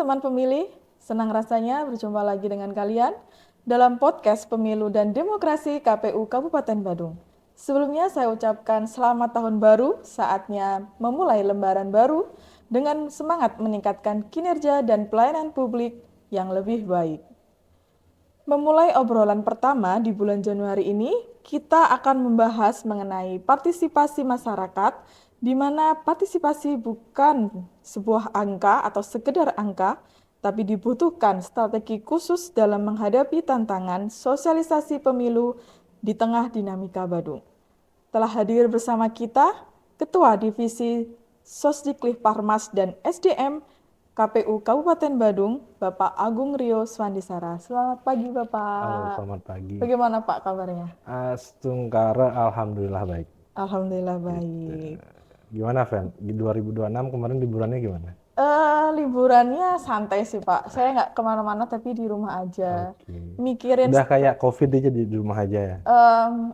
teman pemilih, senang rasanya berjumpa lagi dengan kalian dalam podcast Pemilu dan Demokrasi KPU Kabupaten Badung. Sebelumnya saya ucapkan selamat tahun baru, saatnya memulai lembaran baru dengan semangat meningkatkan kinerja dan pelayanan publik yang lebih baik. Memulai obrolan pertama di bulan Januari ini, kita akan membahas mengenai partisipasi masyarakat, di mana partisipasi bukan sebuah angka atau sekedar angka, tapi dibutuhkan strategi khusus dalam menghadapi tantangan sosialisasi pemilu di tengah dinamika Badung. Telah hadir bersama kita Ketua Divisi Sosdiklik Parmas dan SDM KPU Kabupaten Badung, Bapak Agung Rio Swandisara. Selamat pagi, Halo, Bapak. selamat pagi. Bagaimana, Pak, kabarnya? Astungkara, alhamdulillah baik. Alhamdulillah Gitu. baik. Gimana, Fen? Di 2026 kemarin liburannya gimana? Liburannya santai sih, Pak. Saya nggak kemana-mana, tapi di rumah aja. Oke. Mikirin Udah kayak COVID aja di rumah aja ya?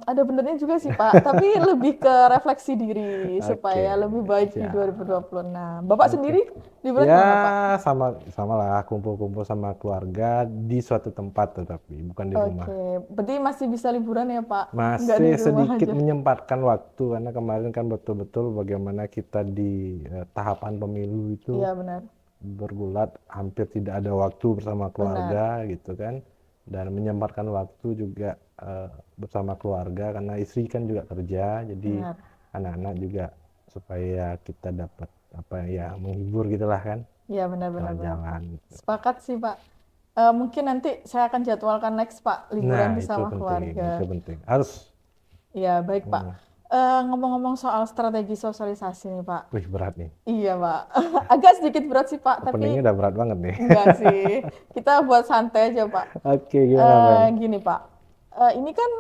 ada benernya juga sih, Pak. Tapi lebih ke refleksi diri Oke, supaya lebih baik di siap. 2026. Bapak Oke. sendiri liburan Ya, kemana, Pak? sama lah, kumpul-kumpul sama keluarga di suatu tempat tetapi bukan di rumah. Oke, berarti masih bisa liburan ya, Pak? Nggak di Masih rumah sedikit aja. menyempatkan waktu karena kemarin kan betul-betul bagaimana kita di tahapan pemilu itu Iya, benar. bergulat, hampir tidak ada waktu bersama Benar. keluarga gitu kan, dan menyempatkan waktu juga bersama keluarga karena istri kan juga kerja, jadi Benar. anak-anak juga supaya kita dapat apa ya, menghibur gitulah kan, Iya, benar-benar, Pak. jalan-jalan gitu. Sepakat sih, Pak. Mungkin nanti saya akan jadwalkan next, Pak, liburan Nah, bersama keluarga. itu penting harus. Iya, baik, Pak. Hmm. Ngomong-ngomong soal strategi sosialisasi nih, Pak. Wih, berat nih, Iya, Pak. Agak sedikit berat sih, Pak, tapi openingnya udah berat banget nih. enggak sih. Kita buat santai aja, Pak. Oke, gimana Ben? Gini, Pak. Ini kan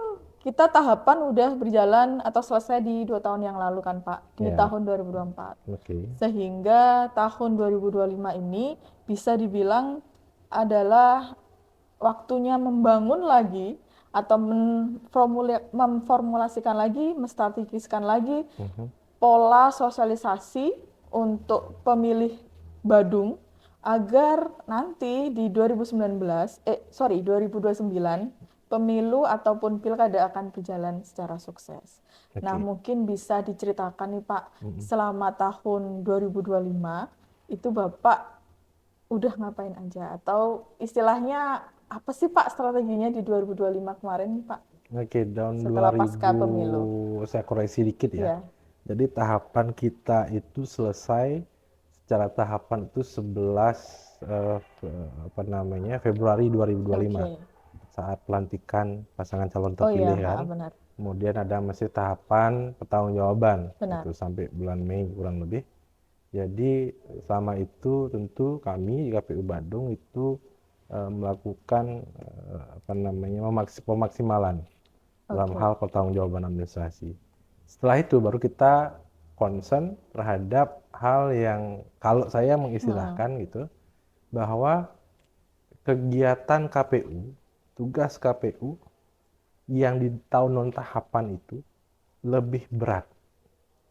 kita tahapan udah berjalan atau selesai di 2 tahun yang lalu kan, Pak, di Ya, tahun 2024. oke. Sehingga tahun 2025 ini bisa dibilang adalah waktunya membangun lagi atau memformulasikan lagi, menstrategiskan lagi Mhm. pola sosialisasi untuk pemilih Badung agar nanti di 2029 pemilu ataupun pilkada akan berjalan secara sukses. Nah, Oke. mungkin bisa diceritakan nih, Pak, Mhm. selama tahun 2025 itu Bapak udah ngapain aja atau istilahnya apa sih, Pak, strateginya di 2025 kemarin, Pak, Oke, tahun setelah pasca pemilu? 2000 saya koreksi dikit ya. Iya. Jadi tahapan kita itu selesai secara tahapan itu 11 Februari 2025 Oke. saat pelantikan pasangan calon Oh iya, terpilih kan. benar. Kemudian ada masih tahapan pertanggungjawaban Benar. itu sampai bulan Mei kurang lebih. Jadi selama itu tentu kami di KPU Badung itu melakukan pemaksimalan dalam Oke. hal pertanggungjawaban administrasi. Setelah itu baru kita concern terhadap hal yang kalau saya mengistilahkan gitu, bahwa kegiatan KPU, tugas KPU yang di tahun non tahapan itu lebih berat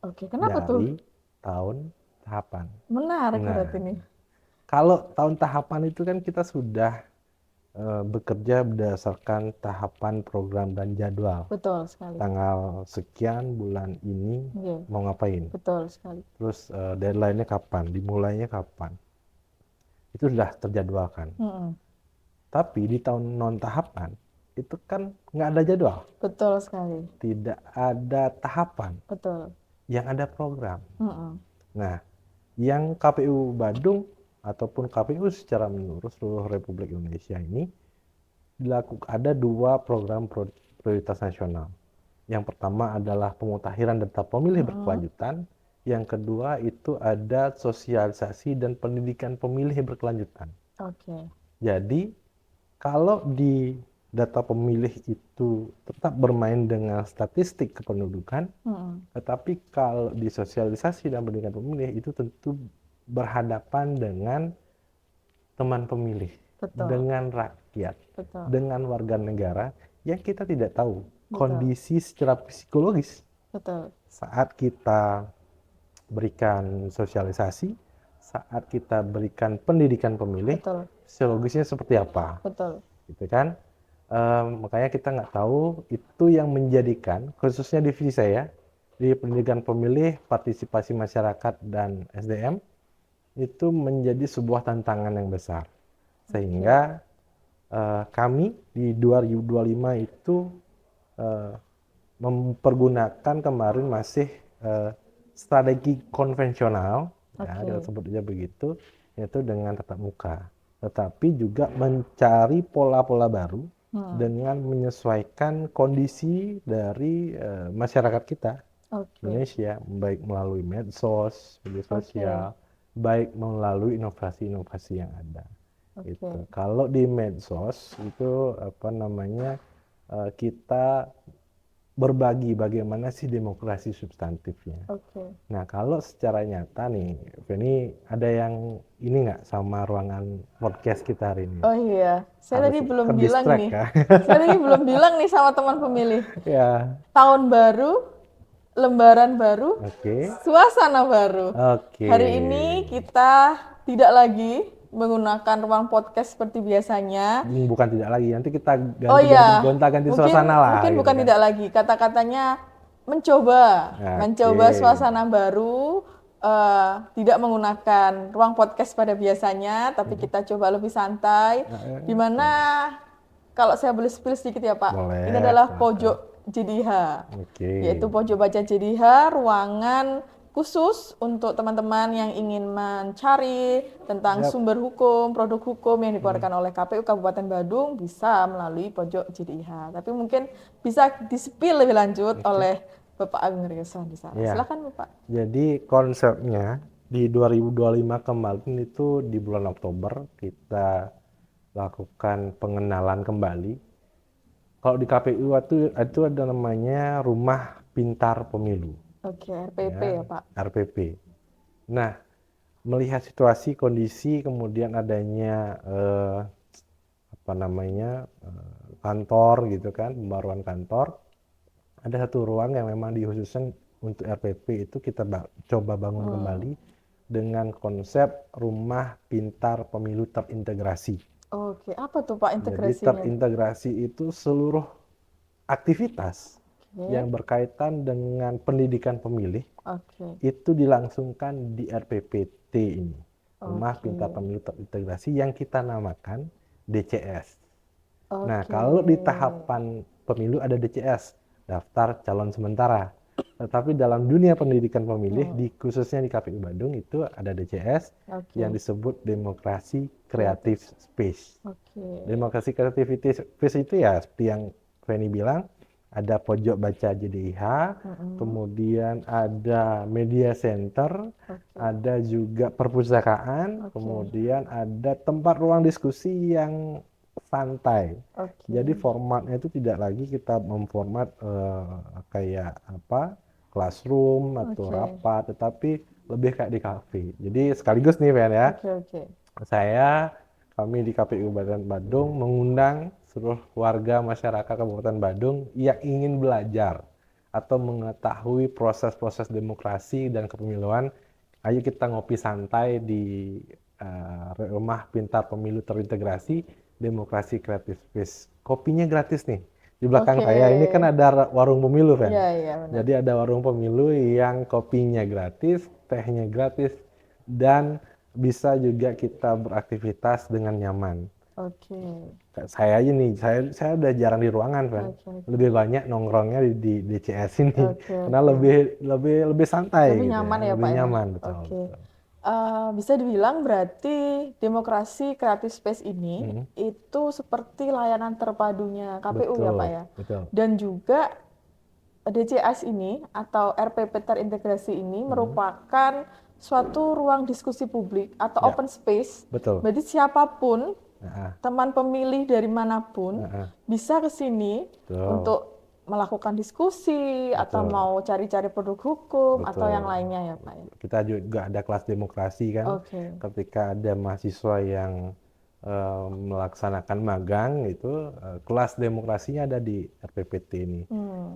Oke, kenapa tuh? dari tahun tahapan. Menarik Nah, berarti nih. kalau tahun tahapan itu kan kita sudah bekerja berdasarkan tahapan program dan jadwal. Betul sekali. Tanggal sekian bulan ini Iya, mau ngapain. betul sekali. Terus deadline-nya kapan, dimulainya kapan. Itu sudah terjadwalkan. Mm-mm. Tapi di tahun non tahapan itu kan nggak ada jadwal, Betul sekali. tidak ada tahapan, Betul. yang ada program. Mm-mm. Nah, yang KPU Badung ataupun KPU secara menyeluruh seluruh Republik Indonesia ini ada 2 program prioritas nasional. Yang pertama adalah pemutahiran data pemilih berkelanjutan. Yang kedua itu ada sosialisasi dan pendidikan pemilih berkelanjutan. Oke. Jadi kalau di data pemilih itu tetap bermain dengan statistik kependudukan, Mm-mm. tetapi kalau di sosialisasi dan pendidikan pemilih itu tentu berhadapan dengan teman pemilih, Betul. dengan rakyat, Betul. dengan warga negara yang kita tidak tahu Betul. kondisi secara psikologis Betul. saat kita berikan sosialisasi, saat kita berikan pendidikan pemilih, Betul, psikologisnya seperti apa, betul. gitu kan? Makanya kita nggak tahu itu yang menjadikan, khususnya divisi saya di pendidikan pemilih, partisipasi masyarakat dan SDM itu menjadi sebuah tantangan yang besar, sehingga kami di 2025 itu eh, mempergunakan kemarin masih strategi konvensional, ya, kita Oke. sebut aja begitu, yaitu dengan tatap muka. Tetapi juga mencari pola-pola baru dengan menyesuaikan kondisi dari masyarakat kita Oke. Indonesia, baik melalui medsos, media Oke. sosial, baik melalui inovasi-inovasi yang ada. Oke. Gitu. Kalau di medsos itu apa namanya kita berbagi bagaimana sih demokrasi substantifnya. Oke. Nah, kalau secara nyata nih, Feni ada yang ini nggak sama ruangan podcast kita hari ini? Oh iya, saya Harus tadi belum bilang ke-distract nih. ya? Saya tadi belum bilang nih sama teman pemilih. Ya, Tahun baru, lembaran baru, oke. suasana baru. Oke. Hari ini kita tidak lagi menggunakan ruang podcast seperti biasanya. Bukan tidak lagi, nanti kita Oh iya, gonta-ganti mungkin suasana lah mungkin gitu bukan kan. tidak lagi. Kata-katanya mencoba, mencoba Oke. suasana baru, tidak menggunakan ruang podcast pada biasanya, tapi kita coba lebih santai. Di mana kalau saya boleh spill sedikit ya Pak, Boleh, ini adalah silahkan. pojok JDH, Oke. yaitu pojok baca JDH, ruangan khusus untuk teman-teman yang ingin mencari tentang sumber hukum, produk hukum yang dikeluarkan oleh KPU Kabupaten Badung bisa melalui pojok JDIH. Tapi mungkin bisa di-spill lebih lanjut oleh Bapak Agung Riasan di sana. Iya. Silakan Bapak. Jadi konsepnya di 2025 kemarin itu di bulan Oktober kita lakukan pengenalan kembali. Kalau di KPU itu ada namanya Rumah Pintar Pemilu. Oke, RPP ya Pak. RPP. Nah, melihat situasi, kondisi, kemudian adanya apa namanya kantor gitu kan, pembaruan kantor, ada satu ruang yang memang dikhususkan untuk RPP itu kita coba bangun kembali dengan konsep Rumah Pintar Pemilu Terintegrasi. Oke, apa tuh Pak Jadi integrasinya? terintegrasi itu seluruh aktivitas Oke. yang berkaitan dengan pendidikan pemilih Oke. itu dilangsungkan di RPPT ini, Rumah Oke. Pintar Pemilu Terintegrasi yang kita namakan DCS. Nah, Oke. kalau di tahapan pemilu ada DCS, daftar calon sementara. Tetapi dalam dunia pendidikan pemilih, khususnya di KPU Bandung itu ada DCS Oke. yang disebut Demokrasi Kreatif Space. Oke. Demokrasi Creativity Space itu ya seperti yang Feni bilang, ada pojok baca JDIH, kemudian ada media center, ada juga perpustakaan, kemudian ada tempat ruang diskusi yang santai. Oke. Jadi formatnya itu tidak lagi kita memformat kayak apa classroom atau rapat, tetapi lebih kayak di kafe. Jadi sekaligus nih Fen ya, Oke. kami di KPU Bandung mengundang seluruh warga masyarakat Kabupaten Badung yang ingin belajar atau mengetahui proses-proses demokrasi dan kepemiluan. Ayo kita ngopi santai di Rumah Pintar Pemilu Terintegrasi Demokrasi Kreatif Space. Kopinya gratis nih. Di belakang saya ini kan ada warung pemilu kan. Iya, benar. Jadi ada warung pemilu yang kopinya gratis, tehnya gratis, dan bisa juga kita beraktivitas dengan nyaman. Oke. Saya aja nih, saya udah jarang di ruangan kan. Lebih banyak nongkrongnya di DCS ini. Karena lebih santai Lebih gitu nyaman ya lebih Pak ya? nyaman, betul. Oke. Bisa dibilang berarti demokrasi kreatif space ini itu seperti layanan terpadunya KPU ya Pak ya. Betul. Dan juga DCS ini atau RPP terintegrasi ini merupakan suatu ruang diskusi publik atau open space. Betul. Berarti siapapun teman pemilih dari manapun bisa ke sini untuk melakukan diskusi atau mau cari-cari produk hukum atau yang lainnya ya Pak ya. Kita juga ada kelas demokrasi kan. Ketika ada mahasiswa yang melaksanakan magang itu kelas demokrasinya ada di RPPT ini.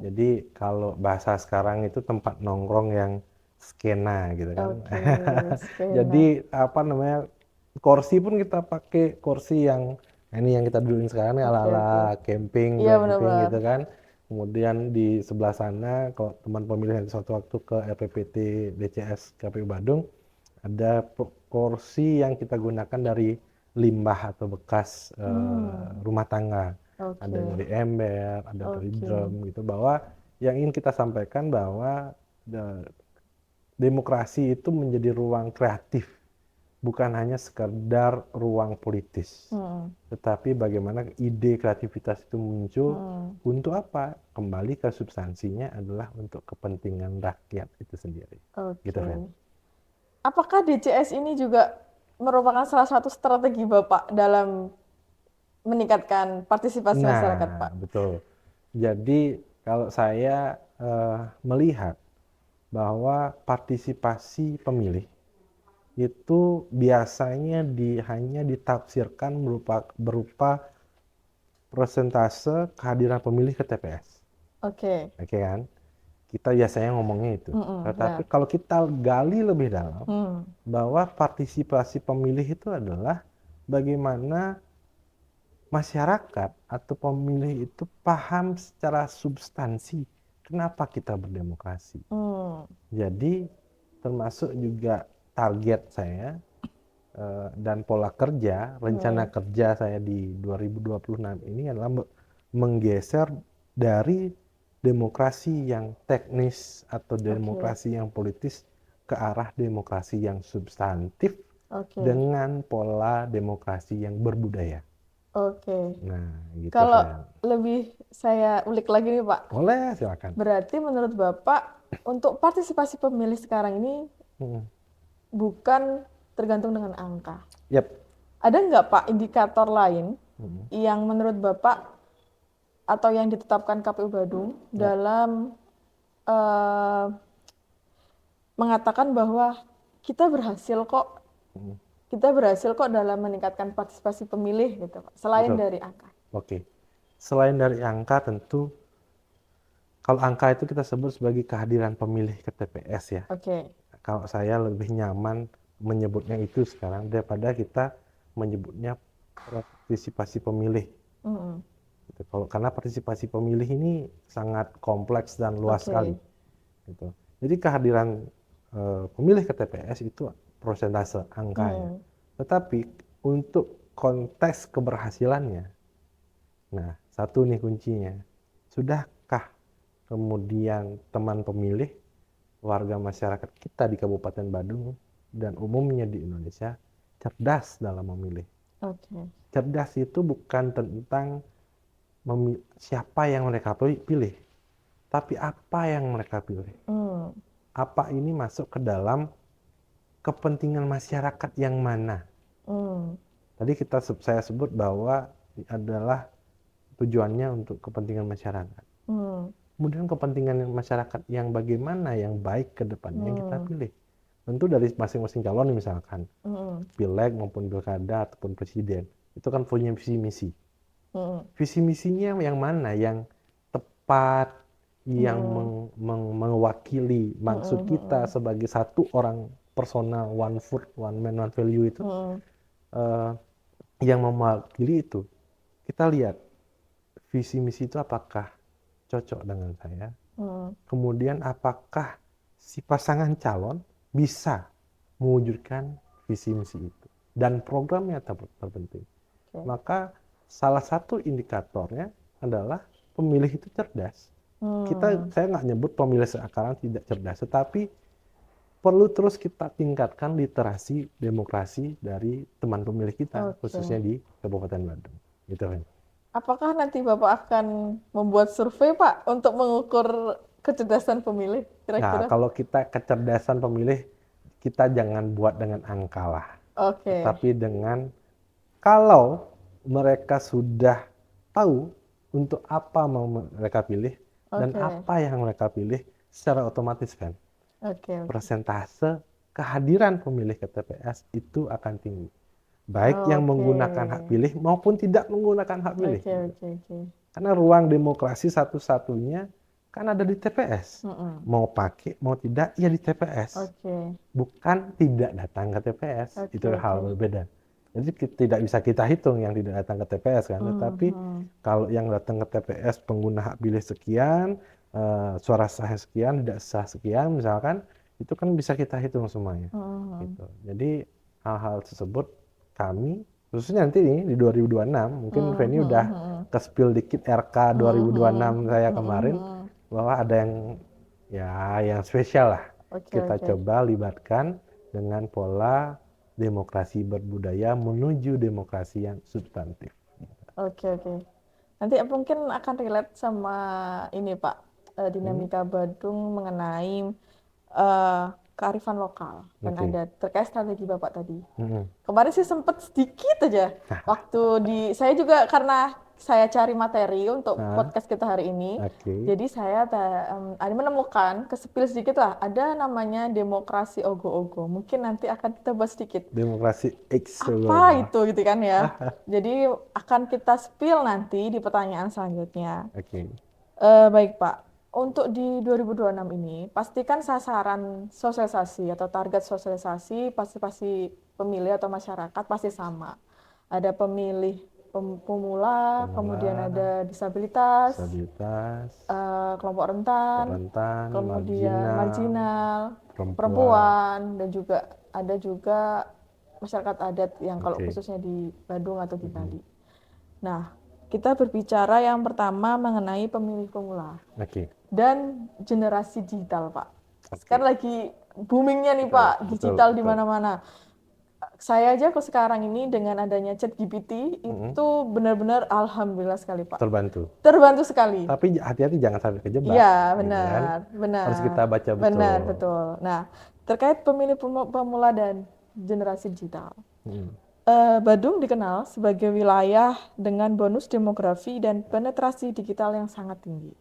Jadi kalau bahasa sekarang itu tempat nongkrong yang skena gitu kan. Oke, skena. Jadi apa namanya, kursi pun kita pakai kursi yang ini yang kita dudukin sekarang nih Oke, oke. ala-ala camping, Iya glamping benar-benar. gitu kan. Kemudian di sebelah sana kalau teman pemilih nanti suatu waktu ke LPPT DCS KPU Badung, ada kursi yang kita gunakan dari limbah atau bekas rumah tangga. Ada Oke, dari ember, ada dari oke. drum gitu, bahwa yang ingin kita sampaikan bahwa demokrasi itu menjadi ruang kreatif, bukan hanya sekedar ruang politis, tetapi bagaimana ide kreativitas itu muncul untuk apa? Kembali ke substansinya adalah untuk kepentingan rakyat itu sendiri. Gitu, Oke. Fen. Apakah DCS ini juga merupakan salah satu strategi Bapak dalam meningkatkan partisipasi masyarakat, Nah, Pak? betul. Jadi kalau saya melihat bahwa partisipasi pemilih itu biasanya hanya ditafsirkan berupa persentase kehadiran pemilih ke TPS. Oke. Oke kan? Kita biasanya ngomongnya itu. Tetapi Ya. kalau kita gali lebih dalam, Hmm. bahwa partisipasi pemilih itu adalah bagaimana masyarakat atau pemilih itu paham secara substansi kenapa kita berdemokrasi. Jadi termasuk juga target saya dan pola kerja, rencana kerja saya di 2026 ini adalah menggeser dari demokrasi yang teknis atau demokrasi yang politis ke arah demokrasi yang substantif Oke. dengan pola demokrasi yang berbudaya. Oke. Nah, gitu, Kalau Fen. lebih saya ulik lagi nih, Pak. Boleh, silakan. Berarti menurut Bapak, untuk partisipasi pemilih sekarang ini bukan tergantung dengan angka. Yep. Ada nggak, Pak, indikator lain yang menurut Bapak atau yang ditetapkan KPU Badung dalam mengatakan bahwa kita berhasil kok dalam meningkatkan partisipasi pemilih gitu, Pak, selain Betul. dari angka. Oke. Selain dari angka, tentu kalau angka itu kita sebut sebagai kehadiran pemilih ke TPS ya. Oke. Kalau saya lebih nyaman menyebutnya itu sekarang daripada kita menyebutnya partisipasi pemilih. Gitu. Karena partisipasi pemilih ini sangat kompleks dan luas sekali. Gitu. Jadi kehadiran pemilih ke TPS itu persentase angkanya. Tetapi untuk konteks keberhasilannya, nah satu nih kuncinya, sudahkah kemudian teman pemilih, warga masyarakat kita di Kabupaten Badung dan umumnya di Indonesia cerdas dalam memilih. Cerdas itu bukan tentang siapa yang mereka pilih, tapi apa yang mereka pilih. Apa ini masuk ke dalam kepentingan masyarakat yang mana? Tadi saya sebut bahwa adalah tujuannya untuk kepentingan masyarakat. Kemudian kepentingan masyarakat yang bagaimana yang baik ke depannya yang kita pilih. Tentu dari masing-masing calon misalkan, pileg maupun pilkada ataupun presiden, itu kan punya visi misi. Visi misinya yang mana yang tepat, yang mewakili maksud kita sebagai satu orang personal, one vote, one man, one value itu, yang mewakili itu, kita lihat visi misi itu apakah cocok dengan saya, kemudian apakah si pasangan calon bisa mewujudkan visi misi itu dan programnya terpenting. Maka salah satu indikatornya adalah pemilih itu cerdas. Saya nggak nyebut pemilih sekarang tidak cerdas, tetapi perlu terus kita tingkatkan literasi demokrasi dari teman pemilih kita, khususnya di Kabupaten Badung. Gitu kan. Apakah nanti Bapak akan membuat survei, Pak, untuk mengukur kecerdasan pemilih kira-kira? Nah, kalau kita kecerdasan pemilih, kita jangan buat dengan angka lah. Tetapi dengan kalau mereka sudah tahu untuk apa mau mereka pilih dan apa yang mereka pilih, secara otomatis kan persentase kehadiran pemilih ke TPS itu akan tinggi. Baik yang menggunakan hak pilih maupun tidak menggunakan hak pilih. Karena ruang demokrasi satu-satunya kan ada di TPS. Mm-mm. Mau pakai, mau tidak, ya di TPS. Oke. Bukan tidak datang ke TPS. Oke, Itu hal oke. berbeda. Jadi tidak bisa kita hitung yang tidak datang ke TPS kan. Tetapi Mhm. kalau yang datang ke TPS pengguna hak pilih sekian, suara sah sekian, tidak sah sekian misalkan, itu kan bisa kita hitung semuanya. Mhm. Gitu. Jadi hal-hal tersebut kami, khususnya nanti nih di 2026, mungkin Feni Mhm. udah Mhm. ke-spill dikit RK 2026 Mhm. saya kemarin, Mhm. bahwa ada yang spesial lah. Oke, Kita oke. coba libatkan dengan pola demokrasi berbudaya menuju demokrasi yang substantif. Oke, oke. Nanti mungkin akan relate sama ini Pak, Hmm? dinamika Badung mengenai eh, kearifan lokal dan Oke. adat terkait strategi Bapak tadi. Hmm. Kemarin sih sempet sedikit aja waktu saya juga karena saya cari materi untuk Ah, podcast kita hari ini. oke. Jadi saya ada menemukan kesepil sedikit lah, ada namanya demokrasi ogo-ogo. Mungkin nanti akan kita bahas sedikit. Demokrasi X. Apa itu gitu kan ya. Jadi akan kita spill nanti di pertanyaan selanjutnya. Oke. Baik Pak, untuk di 2026 ini, pastikan sasaran sosialisasi atau target sosialisasi pasti pemilih atau masyarakat pasti sama. Ada pemilih pemula, kemudian Pemula, ada disabilitas, disabilitas, kelompok rentan, rentan, kemudian marginal, marginal, perempuan. perempuan, dan juga ada juga masyarakat adat yang kalau Oke. khususnya di Bandung atau di Bali. Nah, kita berbicara yang pertama mengenai pemilih pemula Oke. dan generasi digital, Pak. Oke. Sekarang lagi boomingnya nih, Betul, Pak, betul, digital di betul. mana-mana. Saya aja kok sekarang ini dengan adanya ChatGPT itu benar-benar alhamdulillah sekali, Pak. Terbantu. Terbantu sekali. Tapi hati-hati jangan sampai kejebak, Iya, gitu kan. benar, Harus benar, kita baca benar, betul. betul. Nah, terkait pemilih pemula dan generasi digital. Hmm. Badung dikenal sebagai wilayah dengan bonus demografi dan penetrasi digital yang sangat tinggi.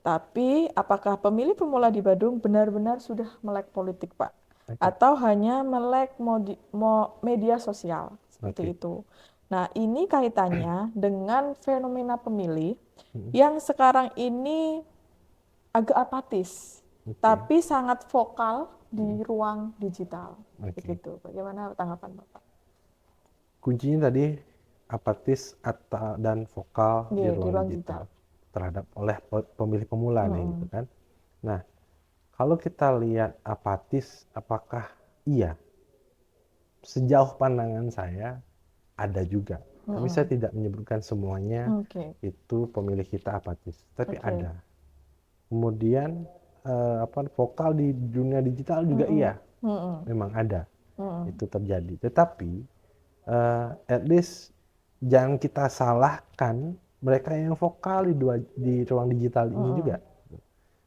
Tapi, apakah pemilih pemula di Badung benar-benar sudah melek politik, Pak? Oke. Atau hanya melek media sosial, seperti Oke. itu. Nah, ini kaitannya dengan fenomena pemilih Hmm. yang sekarang ini agak apatis, Oke. tapi sangat vokal di ruang digital. Oke. Begitu. Bagaimana tanggapan Bapak? Kuncinya tadi apatis dan vokal di Iya, di ruang ruang digital digital. terhadap oleh pemilih pemula nih, gitu kan. Nah, kalau kita lihat apatis, apakah iya? Sejauh pandangan saya ada juga. Tapi saya tidak menyebutkan semuanya Oke, itu pemilih kita apatis, tapi oke. ada. Kemudian vokal di dunia digital juga iya, Mm-mm. memang ada, Mm-mm. itu terjadi. Tetapi at least jangan kita salahkan mereka yang vokal di ruang digital ini juga.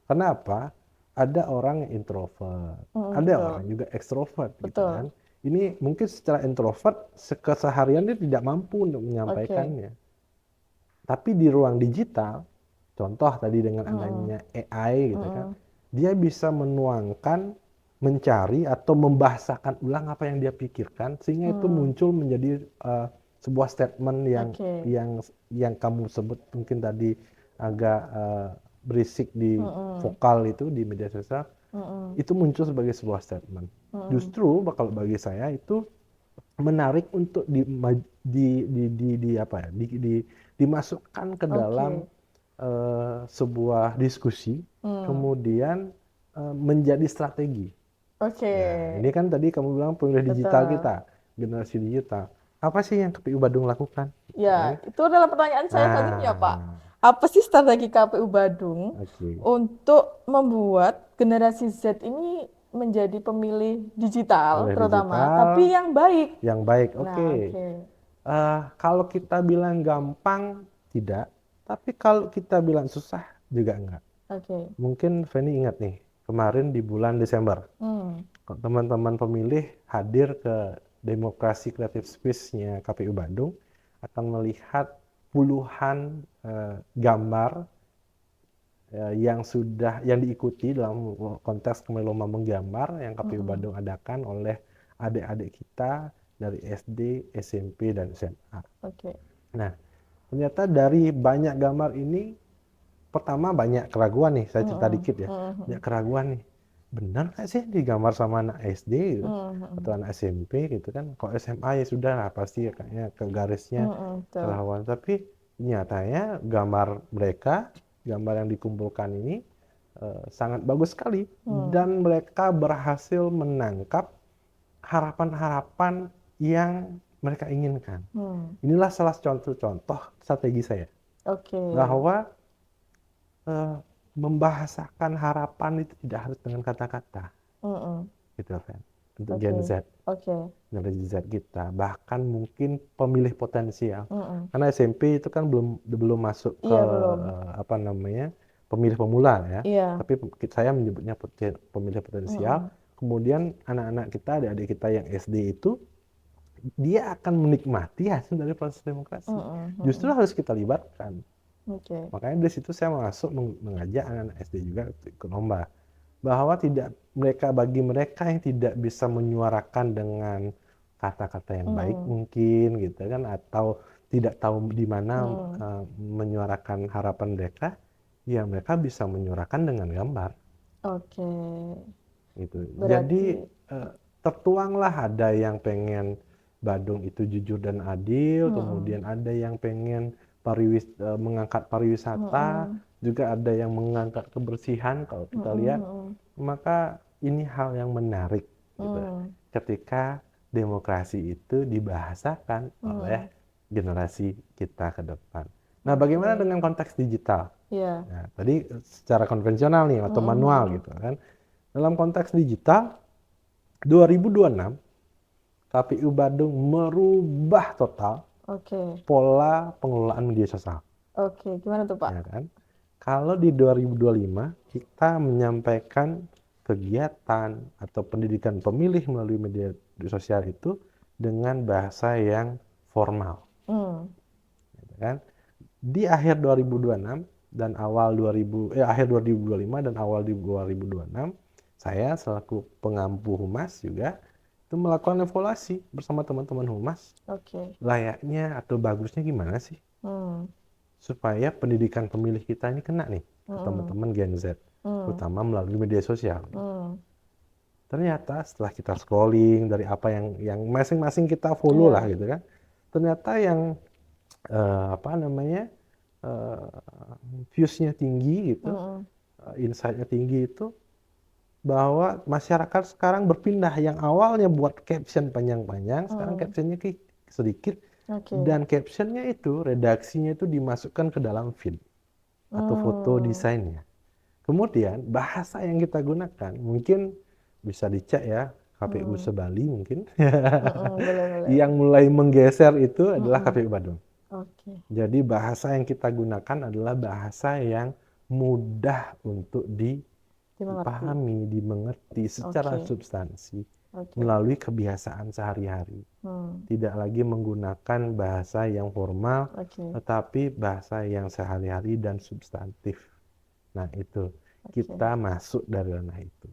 Karena apa? Ada orang yang introvert, ada Betul, orang juga ekstrovert, gitu betul. kan. Ini mungkin secara introvert keseharian dia tidak mampu untuk Oke. menyampaikannya. Tapi di ruang digital, contoh tadi dengan adanya AI, gitu kan, dia bisa menuangkan, mencari atau membahasakan ulang apa yang dia pikirkan sehingga itu muncul menjadi sebuah statement Oke. yang kamu sebut mungkin tadi agak berisik di vokal itu di media sosial, itu muncul sebagai sebuah statement. Justru kalau bagi saya itu menarik untuk dimasukkan ke dalam Oke. sebuah diskusi, kemudian menjadi strategi. Oke. Nah, ini kan tadi kamu bilang pemilih digital Betul. kita, generasi digital. Apa sih yang KPU Badung lakukan? Ya, itu adalah pertanyaan saya selanjutnya, Pak. Nah, Apa sih strategi KPU Badung oke. untuk membuat generasi Z ini menjadi pemilih digital, Pemilih terutama, digital tapi yang baik? yang baik, oke. Nah, oke. Kalau kita bilang gampang, tidak. Tapi kalau kita bilang susah, juga enggak. Oke. Mungkin Feni ingat nih, kemarin di bulan Desember, Hmm. teman-teman pemilih hadir ke Demokrasi Creative Space-nya KPU Bandung akan melihat puluhan gambar yang diikuti dalam konteks Lomba Menggambar yang KPU Bandung adakan oleh adik-adik kita dari SD, SMP, dan SMA. Oke. Nah, ternyata dari banyak gambar ini pertama banyak keraguan nih, saya cerita Mm-mm. dikit ya. Mm-mm. Banyak keraguan nih. Benar nggak sih digambar sama anak SD gitu Mm-mm. atau anak SMP gitu kan? Kalau SMA ya sudah lah pasti ya kayaknya ke garisnya Mm-mm. Betul. keraguan. Tapi nyatanya gambar yang dikumpulkan ini sangat bagus sekali Hmm. dan mereka berhasil menangkap harapan-harapan yang mereka inginkan. Hmm. Inilah salah contoh strategi saya Oke. bahwa eh, membahasakan harapan itu tidak harus dengan kata-kata, Mm-mm. gitu kan. Untuk Oke. Gen Z, Oke. generasi Z kita, bahkan mungkin pemilih potensial. Mm-mm. Karena SMP itu kan belum masuk ke Iya, belum. apa namanya pemilih pemula ya. Iya. Tapi saya menyebutnya pemilih potensial. Mm-mm. Kemudian anak-anak kita, adik-adik kita yang SD itu dia akan menikmati hasil dari proses demokrasi. Mm-mm. Justru Mm-mm. harus kita libatkan. Oke. Makanya dari situ saya masuk mengajak anak-anak SD juga ikut lomba. Bahwa bagi mereka yang tidak bisa menyuarakan dengan kata-kata yang baik Mm-mm. mungkin gitu kan, atau tidak tahu di mana Mm-mm. menyuarakan harapan mereka, ya mereka bisa menyuarakan dengan gambar Oke. gitu. Jadi Berarti. eh, tertuanglah ada yang pengen Badung itu jujur dan adil, Mm-mm. kemudian ada yang pengen mengangkat pariwisata, Mm-mm. juga ada yang mengangkat kebersihan kalau kita lihat. Mm-mm. Maka ini hal yang menarik gitu. Mm-mm. Ketika demokrasi itu dibahasakan oleh Mm-mm. generasi kita ke depan. Nah, bagaimana Oke. dengan konteks digital? Iya. Nah, tadi secara konvensional nih atau Mm-mm. manual Mm-mm. gitu kan. Dalam konteks digital, 2026 KPU Bandung merubah total Oke. pola pengelolaan media sosial, Oke. Gimana tuh, Pak? ya kan? Kalau di 2025 kita menyampaikan kegiatan atau pendidikan pemilih melalui media sosial itu dengan bahasa yang formal, Hmm. ya kan? Di akhir 2026 dan akhir 2025 dan awal 2026, saya selaku pengampu humas juga itu melakukan evaluasi bersama teman-teman humas, Oke. layaknya atau bagusnya gimana sih Hmm. supaya pendidikan pemilih kita ini kena nih ke Mm-mm. teman-teman Gen Z, Hmm. terutama melalui media sosial. Hmm. Ternyata setelah kita scrolling dari apa yang masing-masing kita follow lah Iya. gitu kan, ternyata yang apa namanya views-nya tinggi gitu, Mm-mm. insight-nya tinggi itu bahwa masyarakat sekarang berpindah yang awalnya buat caption panjang-panjang, sekarang Mm-mm. captionnya sedikit, Oke. dan captionnya itu redaksinya itu dimasukkan ke dalam feed atau foto Hmm. desainnya. Kemudian bahasa yang kita gunakan mungkin bisa dicek ya, KPU Hmm. Sebali mungkin Mm-mm. Boleh, boleh. yang mulai menggeser itu adalah Mm-mm. KPU Bandung. Oke. Jadi bahasa yang kita gunakan adalah bahasa yang mudah untuk Dimengerti. dipahami, dimengerti secara Oke. substansi Oke. melalui kebiasaan sehari-hari. Hmm. Tidak lagi menggunakan bahasa yang formal, Oke. tetapi bahasa yang sehari-hari dan substantif. Nah, itu Oke. kita masuk dari ranah itu,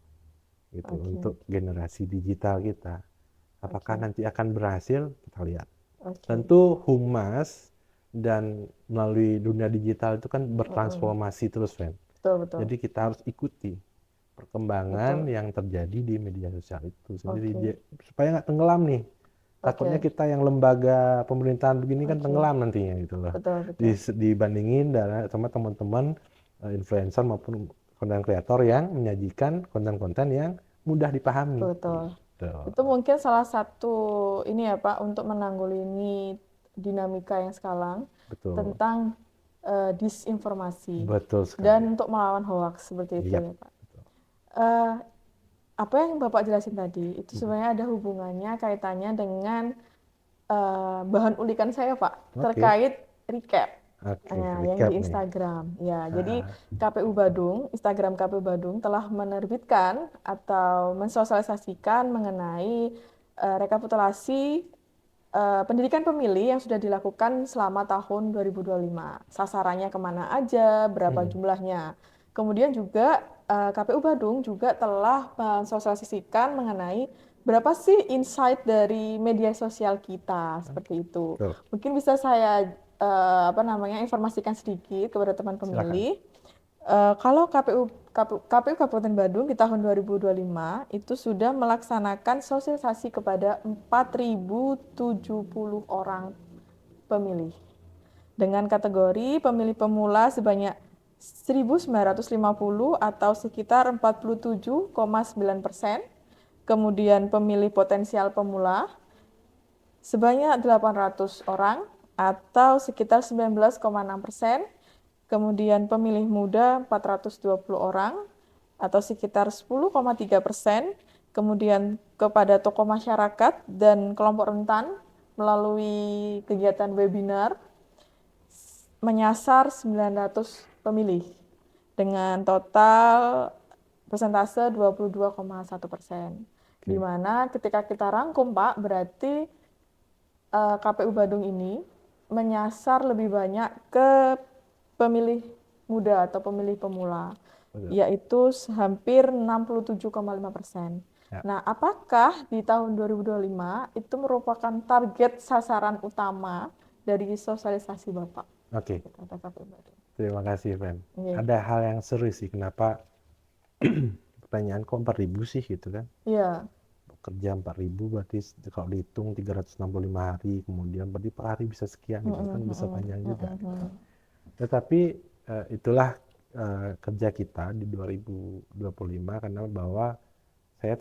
gitu Oke. untuk generasi digital kita. Apakah Oke. nanti akan berhasil? Kita lihat. Oke. Tentu humas dan melalui dunia digital itu kan Mm-mm. bertransformasi terus, Fen. Betul, betul. Jadi kita harus ikuti perkembangan Betul. yang terjadi di media sosial itu sendiri Oke. supaya nggak tenggelam nih. Takutnya Oke. kita yang lembaga pemerintahan begini kan Oke. tenggelam nantinya gitu loh. Betul, betul. Dibandingin sama teman-teman influencer maupun konten kreator yang menyajikan konten-konten yang mudah dipahami. Betul. Gitu. Itu mungkin salah satu ini ya Pak untuk menanggulangi dinamika yang sekarang Betul. tentang disinformasi Betul sekali. dan untuk melawan hoax seperti itu Yap. ya Pak. Eh, apa yang Bapak jelasin tadi itu sebenarnya ada hubungannya kaitannya dengan bahan ulikan saya Pak Oke. terkait recap. Oke, Nah, yang recap di nih. Instagram. Ya, jadi KPU Badung, Instagram KPU Badung telah menerbitkan atau mensosialisasikan mengenai rekapitulasi pendidikan pemilih yang sudah dilakukan selama tahun 2025. Sasarannya kemana aja, berapa jumlahnya. Kemudian juga KPU Badung juga telah mensosialisasikan mengenai berapa sih insight dari media sosial kita, seperti itu. Betul. Mungkin bisa saya informasikan sedikit kepada teman Silakan. pemilih. Kalau KPU Kabupaten Bandung di tahun 2025 itu sudah melaksanakan sosialisasi kepada 4.070 orang pemilih dengan kategori pemilih pemula sebanyak 1.950 atau sekitar 47,9%, kemudian pemilih potensial pemula sebanyak 800 orang atau sekitar 19,6%, kemudian pemilih muda 420 orang atau sekitar 10,3%, kemudian kepada tokoh masyarakat dan kelompok rentan melalui kegiatan webinar menyasar 900 pemilih dengan total persentase 22,1%. Di Oke. mana ketika kita rangkum Pak, berarti KPU Bandung ini menyasar lebih banyak ke pemilih muda atau pemilih pemula, Betul. yaitu hampir 67,5%. Ya. Nah, apakah di tahun 2025 itu merupakan target sasaran utama dari sosialisasi Bapak? Oke, Kata KPU Bandung. terima kasih, Fen. Oke. Ada hal yang seru sih, kenapa pertanyaan kok 4.000 sih gitu kan? Iya. Kerja 4.000 berarti kalau dihitung 365 hari, kemudian berarti per hari bisa sekian gitu kan, bisa panjang juga. Tetapi itulah kerja kita di 2025, karena bahwa saya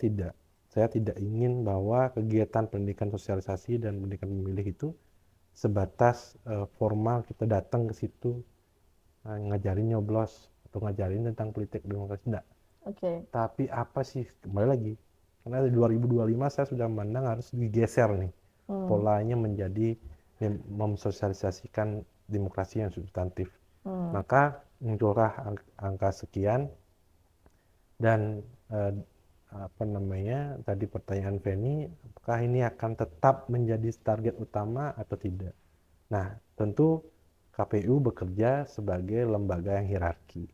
tidak ingin bahwa kegiatan pendidikan sosialisasi dan pendidikan pemilih itu sebatas formal kita datang ke situ ngajarin nyoblos atau ngajarin tentang politik demokrasi, enggak. Oke. Tapi apa sih, kembali lagi, karena di 2025 saya sudah memandang harus digeser nih polanya menjadi memsosialisasikan demokrasi yang substantif. Maka muncullah angka sekian, dan apa namanya, tadi pertanyaan Feni, apakah ini akan tetap menjadi target utama atau tidak. Nah, tentu KPU bekerja sebagai lembaga yang hierarki.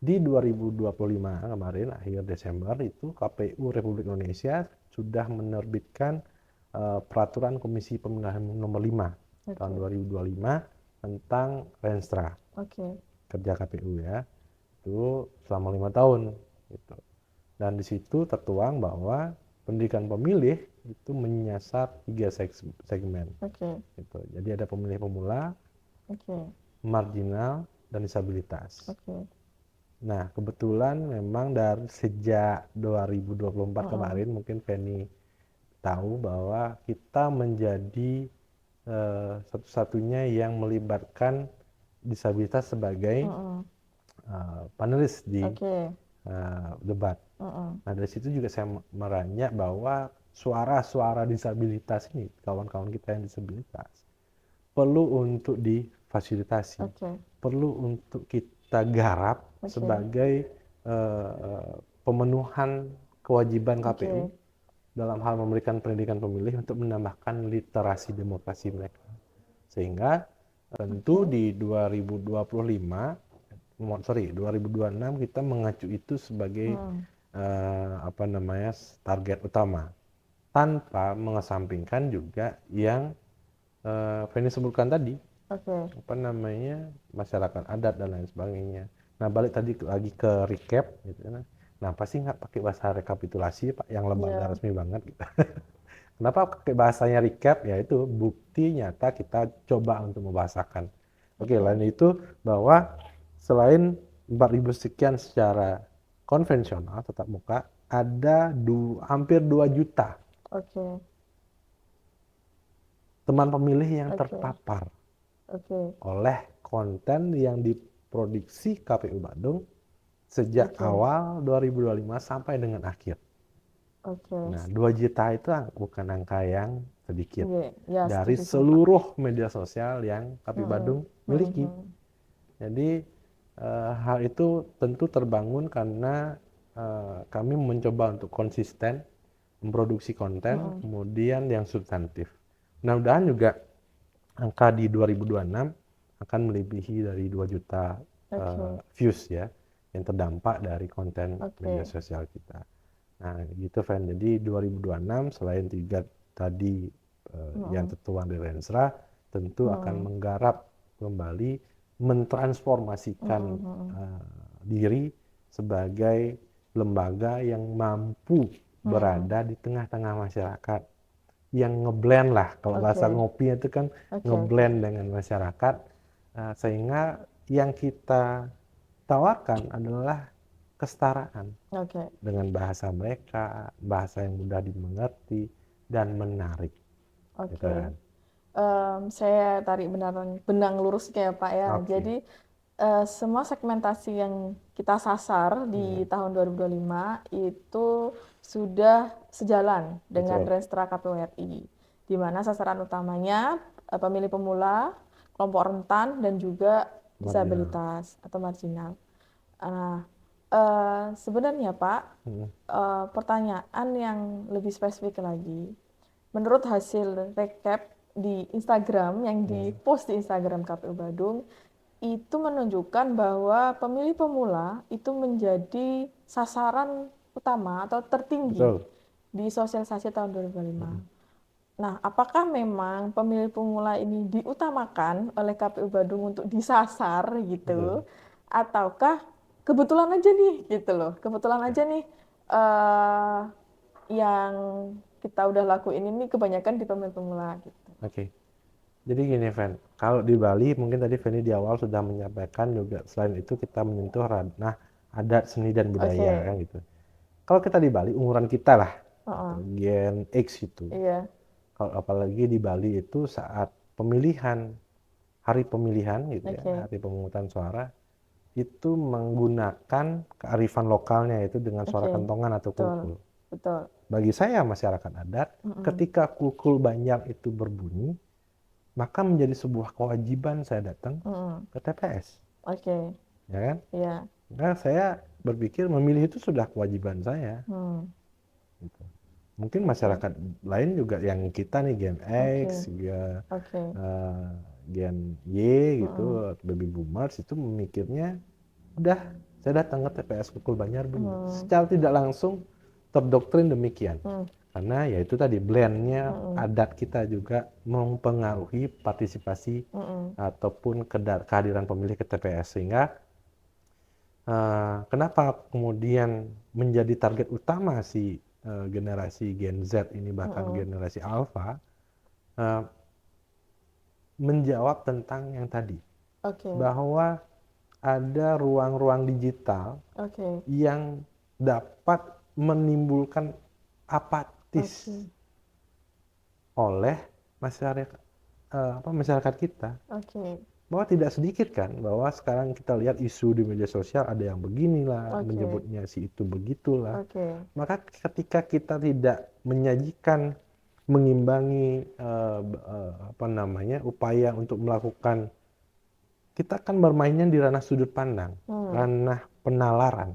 Di 2025 kemarin, akhir Desember itu, KPU Republik Indonesia sudah menerbitkan peraturan Komisi Pemilihan nomor 5 tahun 2025 tentang Renstra, kerja KPU ya, itu selama 5 tahun gitu. Dan di situ tertuang bahwa pendidikan pemilih itu menyasar 3 segmen gitu. Jadi ada pemilih pemula, marginal, dan disabilitas. Nah, kebetulan memang dari sejak 2024 kemarin, mungkin Feni tahu bahwa kita menjadi satu-satunya yang melibatkan disabilitas sebagai panelis di debat. Nah, dari situ juga saya meranjak bahwa suara-suara disabilitas ini, kawan-kawan kita yang disabilitas, perlu untuk difasilitasi, perlu untuk kita garap sebagai pemenuhan kewajiban KPU dalam hal memberikan pendidikan pemilih untuk menambahkan literasi demokrasi mereka. Sehingga tentu di 2026 kita mengacu itu sebagai apa namanya, target utama, tanpa mengesampingkan juga yang Feni sebutkan tadi, apa namanya, masyarakat adat dan lain sebagainya. Nah, balik tadi lagi ke recap gitu kan. Nah, pasti nggak pakai bahasa rekapitulasi Pak, yang lembaga resmi banget gitu. Kenapa pakai bahasanya recap? Ya itu bukti nyata kita coba untuk membahasakan. Oke, lain itu bahwa selain 4.000 sekian secara konvensional tetap muka, ada hampir 2 juta teman pemilih yang terpapar oleh konten yang diproduksi KPU Bandung sejak awal 2025 sampai dengan akhir. Nah, 2 juta itu bukan angka yang sedikit dari seluruh media sosial yang KPU Bandung miliki. Jadi hal itu tentu terbangun karena kami mencoba untuk konsisten memproduksi konten, kemudian yang substantif. Mudah-mudahan juga angka di 2026 akan melebihi dari 2 juta views ya, yang terdampak dari konten media sosial kita. Nah, gitu Fen. Jadi 2026 selain 3 tadi yang tertuang di Renstra, tentu akan menggarap kembali, mentransformasikan diri sebagai lembaga yang mampu berada di tengah-tengah masyarakat, yang ngeblend lah, kalau bahasa Oke. ngopi itu kan Oke. ngeblend dengan masyarakat, sehingga yang kita tawarkan adalah kesetaraan Oke. dengan bahasa mereka, bahasa yang mudah dimengerti dan menarik, gitu Oke. kan. Saya tarik benang lurusnya ya Pak ya. Oke. Jadi semua segmentasi yang kita sasar di tahun 2025 itu sudah sejalan dengan Betul. Restra KPU RI, di mana sasaran utamanya pemilih pemula, kelompok rentan, dan juga Marginal. disabilitas atau marginal. Nah, sebenarnya Pak, pertanyaan yang lebih spesifik lagi, menurut hasil recap di Instagram yang di-post di Instagram KPU Badung, itu menunjukkan bahwa pemilih pemula itu menjadi sasaran utama atau tertinggi Betul. di sosialisasi tahun 2025. Nah, apakah memang pemilih pemula ini diutamakan oleh KPU Badung untuk disasar gitu, ataukah kebetulan aja nih gitu loh, kebetulan aja nih yang kita udah lakuin ini kebanyakan di pemilih pemula gitu. Oke. Jadi gini, Fen, kalau di Bali mungkin tadi Feni di awal sudah menyampaikan juga, selain itu kita menyentuh ranah adat, seni dan budaya kan gitu. Kalau kita di Bali, umuran kita lah, Gen X itu. Iya. Kalau apalagi di Bali itu saat pemilihan, hari pemilihan gitu ya, hari pemungutan suara, itu menggunakan kearifan lokalnya, yaitu dengan suara kentongan atau kukul. Betul. Bagi saya masyarakat adat, ketika kukul Banjar itu berbunyi, maka menjadi sebuah kewajiban saya datang ke TPS. Oke. Ya kan? Iya. Nah, saya berpikir memilih itu sudah kewajiban saya. Gitu. Mungkin masyarakat lain juga yang kita nih Gen X, juga Gen Y gitu, baby boomers itu memikirnya udah saya datang ke TPS Kukul Banjar bunyi. Secara tidak langsung terdoktrin demikian. Karena ya itu tadi blendnya adat kita juga mempengaruhi partisipasi ataupun kehadiran pemilih ke TPS, sehingga kenapa kemudian menjadi target utama si generasi Gen Z ini, bahkan generasi Alpha, menjawab tentang yang tadi, bahwa ada ruang-ruang digital yang dapat menimbulkan apatis oleh masyarakat kita. Bahwa tidak sedikit kan, bahwa sekarang kita lihat isu di media sosial ada yang beginilah, menyebutnya si itu begitulah. Maka ketika kita tidak menyajikan, mengimbangi upaya untuk melakukan, kita kan bermainnya di ranah sudut pandang, ranah penalaran,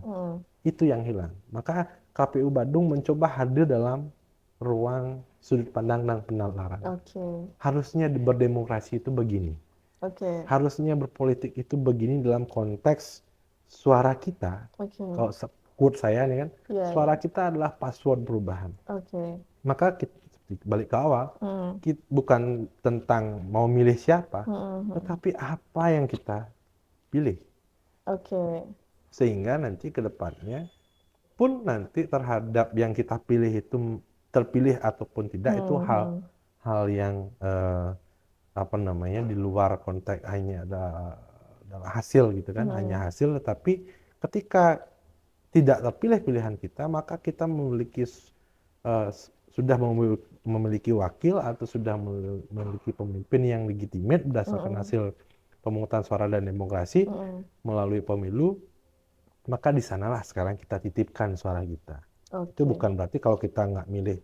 itu yang hilang. Maka KPU Badung mencoba hadir dalam ruang sudut pandang dan penalaran. Harusnya berdemokrasi itu begini. Harusnya berpolitik itu begini dalam konteks suara kita. Kalau quote saya nih kan, suara kita adalah password perubahan. Maka kita balik ke awal, bukan tentang mau milih siapa, tetapi apa yang kita pilih. Sehingga nanti ke depannya pun nanti terhadap yang kita pilih itu terpilih ataupun tidak, itu hal yang di luar konteks hanya adalah hasil gitu kan, hanya hasil. Tetapi ketika tidak terpilih pilihan kita, maka kita sudah memiliki wakil atau sudah memiliki pemimpin yang legitimate berdasarkan hasil pemungutan suara dan demokrasi melalui pemilu. Maka di sanalah sekarang kita titipkan suara kita. Itu bukan berarti kalau kita nggak milih,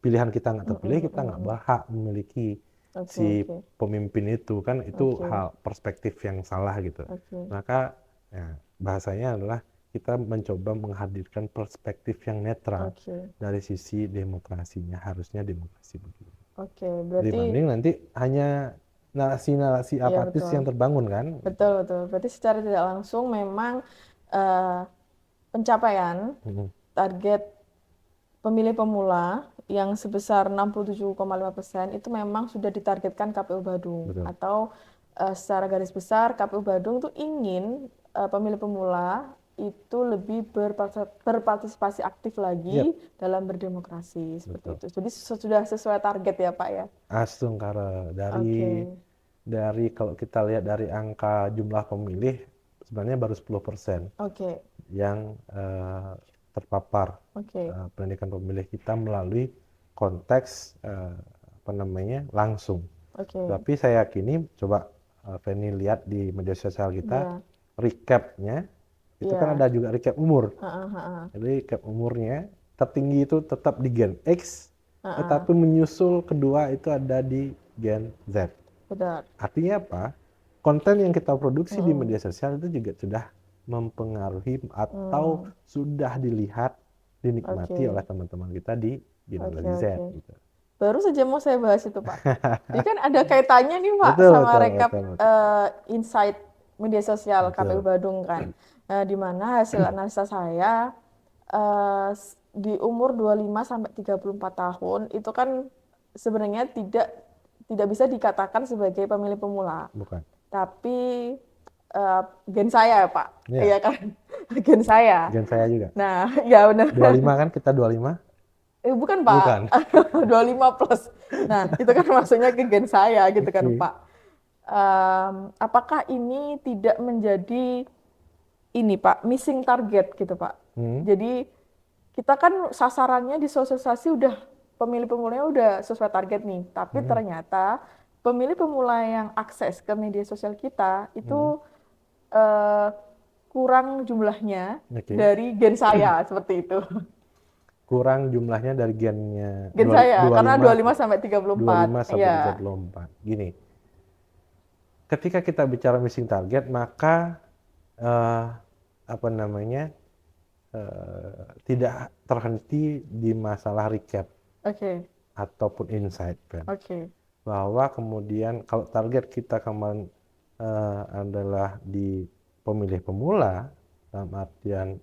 pilihan kita nggak terpilih, kita nggak berhak memiliki si pemimpin itu kan. Itu hal perspektif yang salah gitu. Maka ya, bahasanya adalah kita mencoba menghadirkan perspektif yang netral dari sisi demokrasinya. Harusnya demokrasi begitu. Berarti dibanding nanti hanya narasi-narasi apatis yang terbangun kan. Betul. Berarti secara tidak langsung memang pencapaian target pemilih pemula yang sebesar 67,5% itu memang sudah ditargetkan KPU Badung. Atau secara garis besar KPU Badung tuh ingin pemilih pemula itu lebih berpartisipasi aktif lagi dalam berdemokrasi seperti Betul. itu. Jadi sudah sesuai target ya Pak ya. Astungkara Oke. dari kalau kita lihat dari angka jumlah pemilih sebenarnya baru 10% Oke. yang terpapar Oke. pendidikan pemilih kita melalui konteks langsung. Oke. Tapi saya yakini coba Feni lihat di media sosial kita Iya. recapnya itu Iya. kan ada juga recap umur. Heeh. Jadi recap umurnya tertinggi itu tetap di Gen X, Heeh. tetapi menyusul kedua itu ada di Gen Z. Benar. Artinya apa? Konten yang kita produksi di media sosial itu juga sudah mempengaruhi atau sudah dilihat, dinikmati Oke. oleh teman-teman kita di generasi Z. Oke. Gitu. Baru saja mau saya bahas itu Pak. Jadi kan ada kaitannya nih Pak Betul, sama betul, rekap betul, betul. insight media sosial KPU Betul. Badung kan. Di mana hasil analisa saya di umur 25 sampai 34 tahun itu kan sebenarnya tidak bisa dikatakan sebagai pemilih pemula. Bukan. Tapi gen saya Pak. Iya. Iya kan? Gen saya. Gen saya juga. Nah, ya benar. 25 kan, kita 25? Bukan Pak, Bukan. 25 plus. Nah, itu kan maksudnya ke gen saya gitu kan Oke. Pak. Apakah ini tidak menjadi ini Pak, missing target gitu Pak? Jadi kita kan sasarannya di sosialisasi udah pemilih pemulanya udah sesuai target nih, tapi ternyata pemilih pemula yang akses ke media sosial kita itu kurang jumlahnya Oke. dari gen saya seperti itu. Kurang jumlahnya dari gennya Gen saya, karena 25 sampai 34. 25 sampai Iya. 34. Gini, ketika kita bicara missing target, maka tidak terhenti di masalah recap Oke. ataupun insight, Ben. Oke. Bahwa kemudian kalau target kita kemarin adalah di pemilih pemula, dalam artian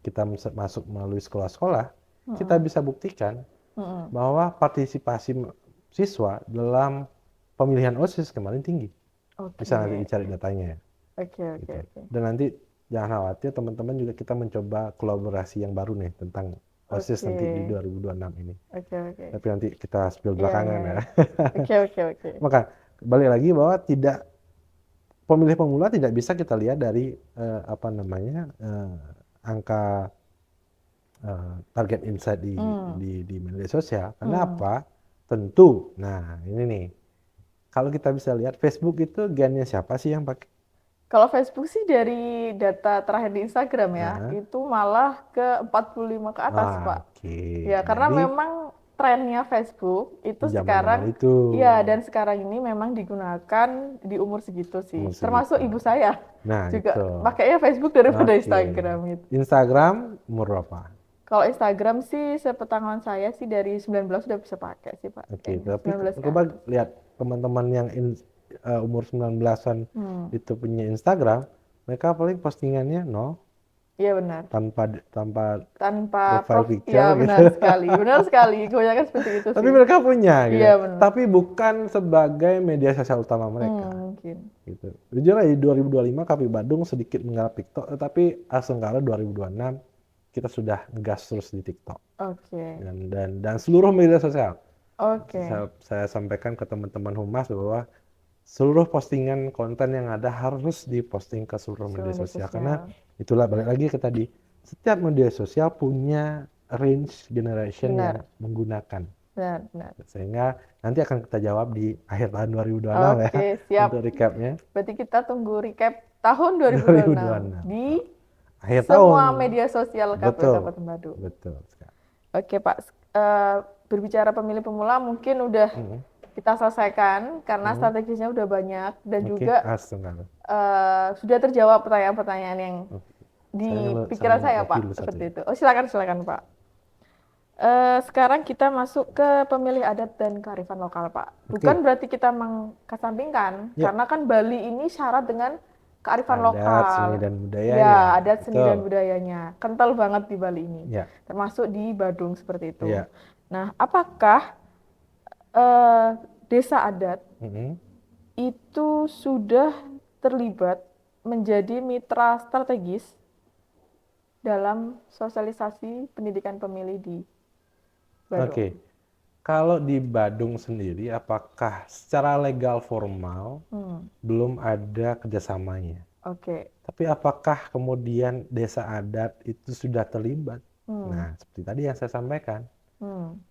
kita masuk melalui sekolah-sekolah, kita bisa buktikan bahwa partisipasi siswa dalam pemilihan OSIS kemarin tinggi. Oke. Bisa nanti dicari datanya ya. Oke. Gitu. Dan nanti jangan khawatir, teman-teman juga kita mencoba kolaborasi yang baru nih tentang OSIS nanti di 2026 ini. Oke. Tapi nanti kita spill belakangan ya. Oke. Maka balik lagi bahwa pemilih pemula tidak bisa kita lihat dari angka target insight di media sosial. Kenapa? Tentu. Nah, ini nih. Kalau kita bisa lihat Facebook itu gennya siapa sih yang pakai? Kalau Facebook sih dari data terakhir di Instagram ya, itu malah ke 45 ke atas, Pak. Oke. Ya, karena memang trennya Facebook itu sekarang itu. Iya, dan sekarang ini memang digunakan di umur segitu sih. Termasuk ibu saya. Nah, juga itu. pakainya Facebook daripada Instagram gitu. Instagram umur berapa? Kalau Instagram sih sepengetahuan saya sih dari 19 sudah bisa pakai sih Pak. Oke, tapi coba lihat teman-teman yang umur 19-an itu punya Instagram, mereka paling postingannya nol. Iya benar. Tanpa profile picture. Iya benar sekali. Kebanyakan seperti itu sih. Tapi mereka punya gitu. Iya benar. Tapi bukan sebagai media sosial utama mereka. Mungkin. Gitu. Jujur aja di 2025 KPU Badung sedikit menggarap TikTok, tetapi Asengkara 2026 kita sudah ngegas terus di TikTok. Oke. Dan seluruh media sosial. Oke. Saya sampaikan ke teman-teman Humas bahwa seluruh postingan konten yang ada harus diposting ke seluruh media sosial. Karena itulah balik lagi ke tadi, setiap media sosial punya range generation yang menggunakan. Benar. Sehingga nanti akan kita jawab di akhir tahun 2026 ya. Siap. Untuk recapnya. Berarti kita tunggu recap tahun 2026 di akhir semua tahun. media sosial KPU Kabupaten Badung. Betul sekali. Oke Pak, berbicara pemilih pemula mungkin udah kita selesaikan karena strategisnya udah banyak dan juga sudah terjawab pertanyaan-pertanyaan yang di pikiran saya Pak seperti itu. Oh silakan Pak. Sekarang kita masuk ke pemilih adat dan kearifan lokal Pak. Bukan berarti kita mengesampingkan karena kan Bali ini syarat dengan kearifan lokal. Seni dan budayanya. Ya, adat seni dan budayanya. Kental banget di Bali ini. Termasuk di Badung seperti itu. Nah, apakah desa adat itu sudah terlibat menjadi mitra strategis dalam sosialisasi pendidikan pemilih di Badung? Oke. Kalau di Badung sendiri, apakah secara legal formal belum ada kerjasamanya? Oke. Tapi apakah kemudian desa adat itu sudah terlibat? Nah, seperti tadi yang saya sampaikan,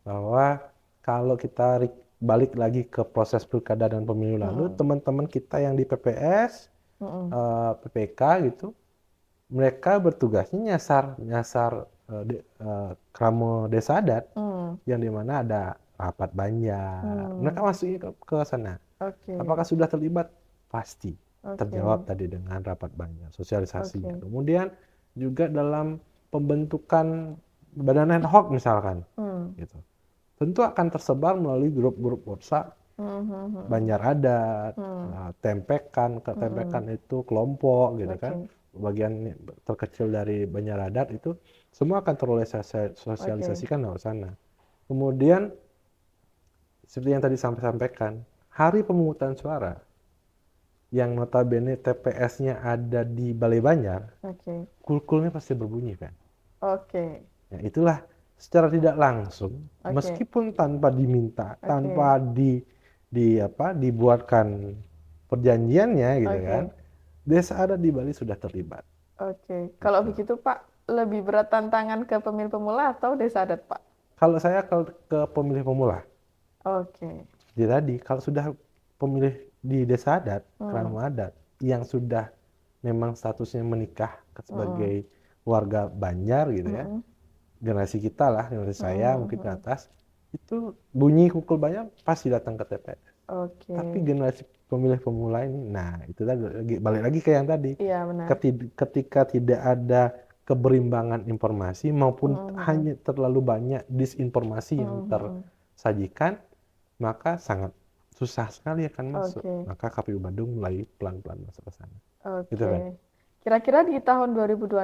bahwa kalau kita balik lagi ke proses pilkada dan pemilu lalu, teman-teman kita yang di PPS, PPK gitu, mereka bertugasnya nyasar kramo desa adat yang dimana ada rapat banjar. Mereka masuknya ke sana. Oke. Apakah sudah terlibat? Pasti Oke. terjawab tadi dengan rapat banjar, sosialisasinya. Oke. Kemudian juga dalam pembentukan badan ad hoc misalkan, gitu. Tentu akan tersebar melalui grup-grup WhatsApp Banjar Adat, Tempekan, Tempekan itu kelompok gitu kan. Bagian terkecil dari Banjar Adat itu semua akan sosialisasikan lewat sana. Kemudian seperti yang tadi sampaikan, hari pemungutan suara yang notabene TPS-nya ada di Balai Banjar, kulkulnya pasti berbunyi kan. Ya, itulah secara tidak langsung, meskipun tanpa diminta, tanpa dibuatkan perjanjiannya gitu kan, desa adat di Bali sudah terlibat. Kalau begitu Pak, lebih berat tantangan ke pemilih pemula atau desa adat Pak? Kalau saya ke pemilih pemula. Jadi tadi, kalau sudah pemilih di desa adat, kramo adat, yang sudah memang statusnya menikah sebagai warga Banjar gitu ya, generasi kita lah, generasi saya mungkin ke atas, itu bunyi kukul Banjar pasti datang ke TPS. Tapi generasi pemilih pemula ini, nah itu tadi balik lagi ke yang tadi, ketika tidak ada keberimbangan informasi maupun hanya terlalu banyak disinformasi yang tersajikan, maka sangat susah sekali akan masuk. Maka KPU Bandung mulai pelan-pelan masuk ke sana. Gitu kan. Kira-kira di tahun 2026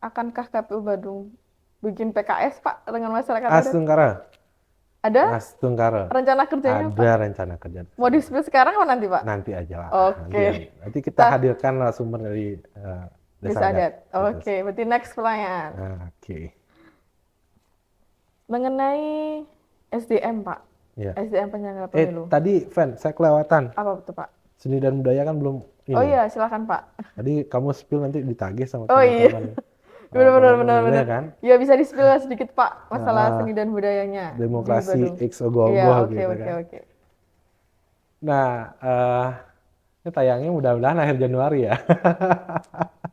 akankah KPU Bandung bikin PKS Pak dengan masyarakat adat? Astungkara. Ada? Astungkara. Rencana kerjanya Pak? Ada rencana kerja. Mau di-spill sekarang atau nanti Pak? Nanti aja lah. Nanti kita hadirkan sumber dari desa adat. Berarti next pertanyaan. Mengenai SDM Pak. SDM penyelenggara pemilu. Tadi saya kelewatan. Apa betul Pak? Seni dan budaya kan belum ini. Oh iya, silakan Pak. Tadi kamu spill nanti ditagih sama teman-teman. Benar. Kan? Ya bisa di-spill sedikit Pak masalah seni dan budayanya. Demokrasi X ogoh-ogoh gitu kan. Nah, ini tayangnya mudah-mudahan akhir Januari ya.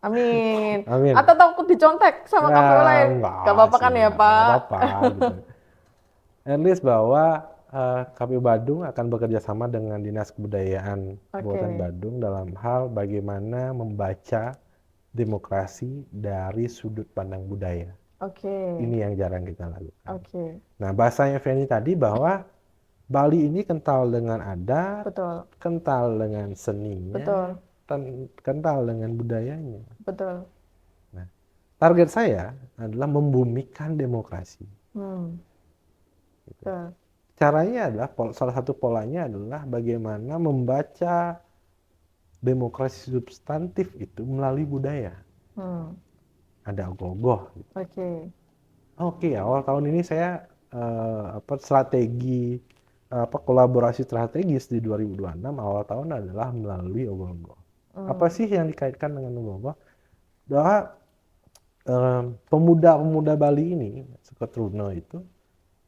Amin. Atau takut dicontek sama KPU lain? Gak apa-apa kan ya Pak? Gak apa-apa gitu. At least bahwa KPU Badung akan bekerja sama dengan Dinas Kebudayaan Kabupaten Badung dalam hal bagaimana membaca demokrasi dari sudut pandang budaya. Ini yang jarang kita lakukan. Nah, bahasanya Feni tadi bahwa Bali ini kental dengan adat, kental dengan seninya, kental dengan budayanya. Nah, target saya adalah membumikan demokrasi. Caranya adalah, salah satu polanya adalah bagaimana membaca demokrasi substantif itu melalui budaya. Ada ogoh-ogoh. Awal tahun ini saya strategi kolaborasi strategis di 2026 awal tahun adalah melalui ogoh-ogoh. Apa sih yang dikaitkan dengan ogoh-ogoh? Bahwa pemuda-pemuda Bali ini, Seketruno itu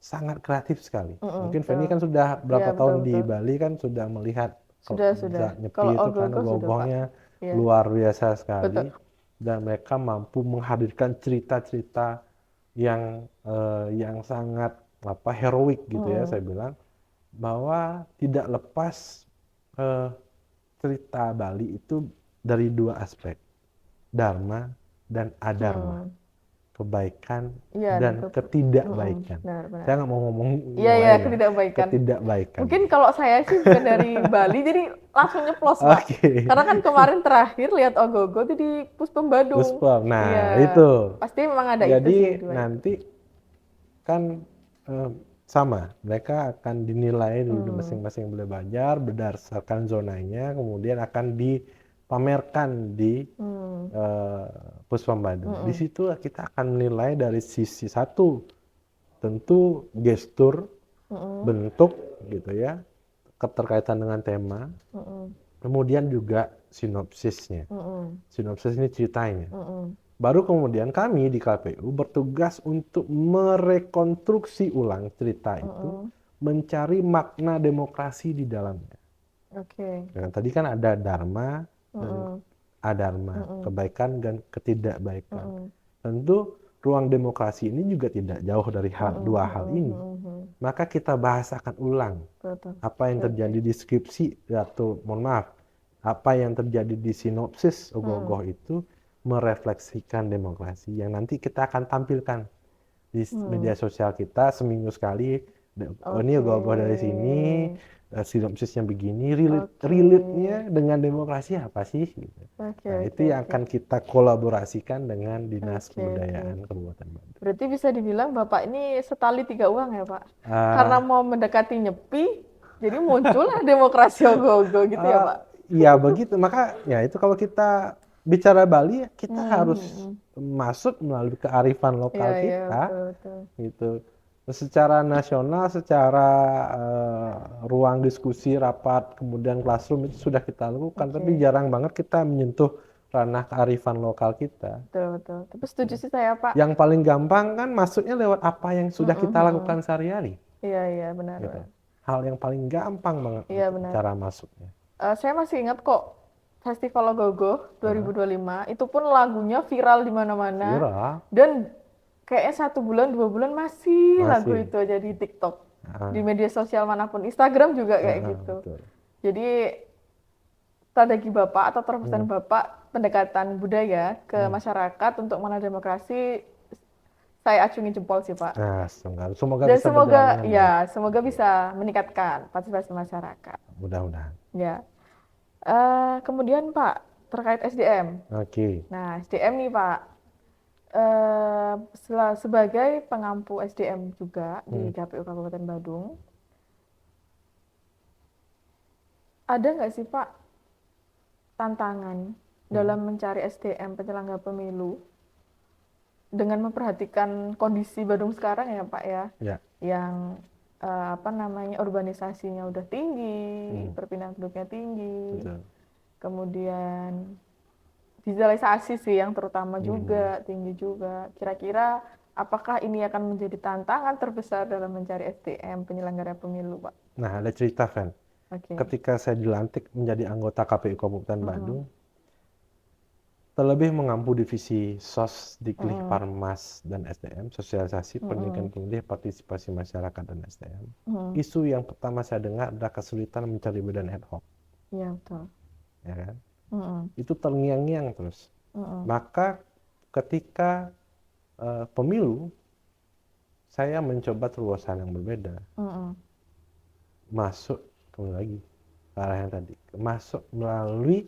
sangat kreatif sekali. Mungkin Feni kan sudah berapa tahun di Bali kan sudah melihat nyepi itu kan ogoh-ogohnya luar biasa sekali. Dan mereka mampu menghadirkan cerita-cerita yang sangat heroik gitu ya, saya bilang, bahwa tidak lepas cerita Bali itu dari dua aspek, dharma dan adharma. Kebaikan dan ketidakbaikan. Saya nggak mau ngomong ketidakbaikan. Mungkin kalau saya sih bukan dari Bali, jadi langsung nyeplos Pak. Karena kan kemarin terakhir lihat ogoh-ogoh itu di Puspem Badung. Itu. Pasti memang ada jadi, itu sih. Jadi nanti kan sama, mereka akan dinilai di masing-masing Balai Banjar berdasarkan zonanya, kemudian akan dipamerkan di Puspom Badung. Di situ kita akan menilai dari sisi satu, tentu gestur, bentuk gitu ya, keterkaitan dengan tema, kemudian juga sinopsisnya. Sinopsis ini ceritanya. Baru kemudian kami di KPU bertugas untuk merekonstruksi ulang cerita itu, mencari makna demokrasi di dalamnya. Oke. Nah, tadi kan ada dharma dan adharma, kebaikan dan ketidakbaikan. Tentu ruang demokrasi ini juga tidak jauh dari dua hal ini. Maka kita bahasakan ulang Betul. apa yang terjadi di skripsi atau mohon maaf, apa yang terjadi di sinopsis ogoh-ogoh itu merefleksikan demokrasi yang nanti kita akan tampilkan di media sosial kita seminggu sekali. Oh, ini ogoh-ogoh dari sini, sinopsisnya begini, relate-nya dengan demokrasi apa sih? Gitu. Nah, itu yang akan kita kolaborasikan dengan Dinas Kebudayaan Kabupaten Bandung. Berarti bisa dibilang Bapak ini setali tiga uang ya Pak? Ah. Karena mau mendekati Nyepi, jadi muncullah demokrasi ogoh-ogoh gitu ya Pak? Iya begitu, maka ya itu kalau kita bicara Bali kita harus masuk melalui kearifan lokal kita, gitu. Secara nasional, secara ruang diskusi, rapat, kemudian classroom itu sudah kita lakukan, tapi jarang banget kita menyentuh ranah kearifan lokal kita. Betul. Tapi setuju sih saya Pak. Yang paling gampang kan masuknya lewat apa yang sudah kita lakukan sehari-hari. Iya benar. Gitu. Hal yang paling gampang banget cara masuknya. Saya masih ingat kok Festival Ogoh-ogoh 2025 itu pun lagunya viral di mana-mana. Dan kayaknya 1 bulan 2 bulan masih lagu itu aja di TikTok, di media sosial manapun, Instagram juga kayak gitu. Betul. Jadi strategi Bapak atau terobosan Bapak pendekatan budaya ke masyarakat untuk mana demokrasi, saya acungi jempol sih Pak. Nah, semoga Dan bisa semoga bisa meningkatkan partisipasi masyarakat. Mudah-mudahan. Ya. Kemudian Pak, terkait SDM. Nah, SDM nih Pak, sebagai pengampu SDM juga di KPU Kabupaten Badung, ada nggak sih Pak tantangan dalam mencari SDM penyelenggara pemilu dengan memperhatikan kondisi Badung sekarang ya Pak ya, yang urbanisasinya udah tinggi, perpindahan penduduknya tinggi, kemudian digitalisasi sih yang terutama juga tinggi juga. Kira-kira apakah ini akan menjadi tantangan terbesar dalam mencari SDM penyelenggara pemilu Pak? Nah, ada cerita kan. Ketika saya dilantik menjadi anggota KPU Kabupaten Bandung, terlebih mengampu divisi SOS, Diklik, Parmas, dan SDM, sosialisasi, pendidikan pemilih, partisipasi masyarakat, dan SDM. Isu yang pertama saya dengar adalah kesulitan mencari badan ad hoc. Iya, betul. Ya kan? Itu terngiang-ngiang terus. Maka ketika pemilu, saya mencoba terobosan yang berbeda. Masuk, kembali lagi ke arah yang tadi, masuk melalui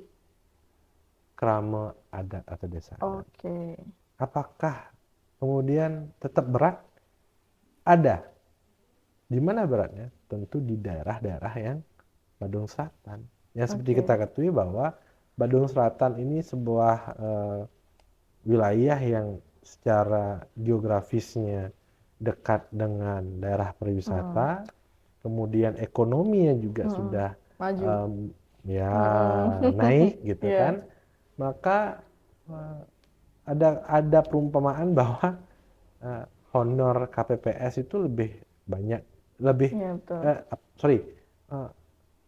krama adat atau desa adat. Apakah kemudian tetap berat? Ada. Di mana beratnya? Tentu di daerah-daerah yang Badung Selatan. Yang seperti kita ketahui bahwa Badung Selatan ini sebuah wilayah yang secara geografisnya dekat dengan daerah pariwisata, kemudian ekonominya juga sudah naik gitu kan. Maka ada perumpamaan bahwa honor KPPS itu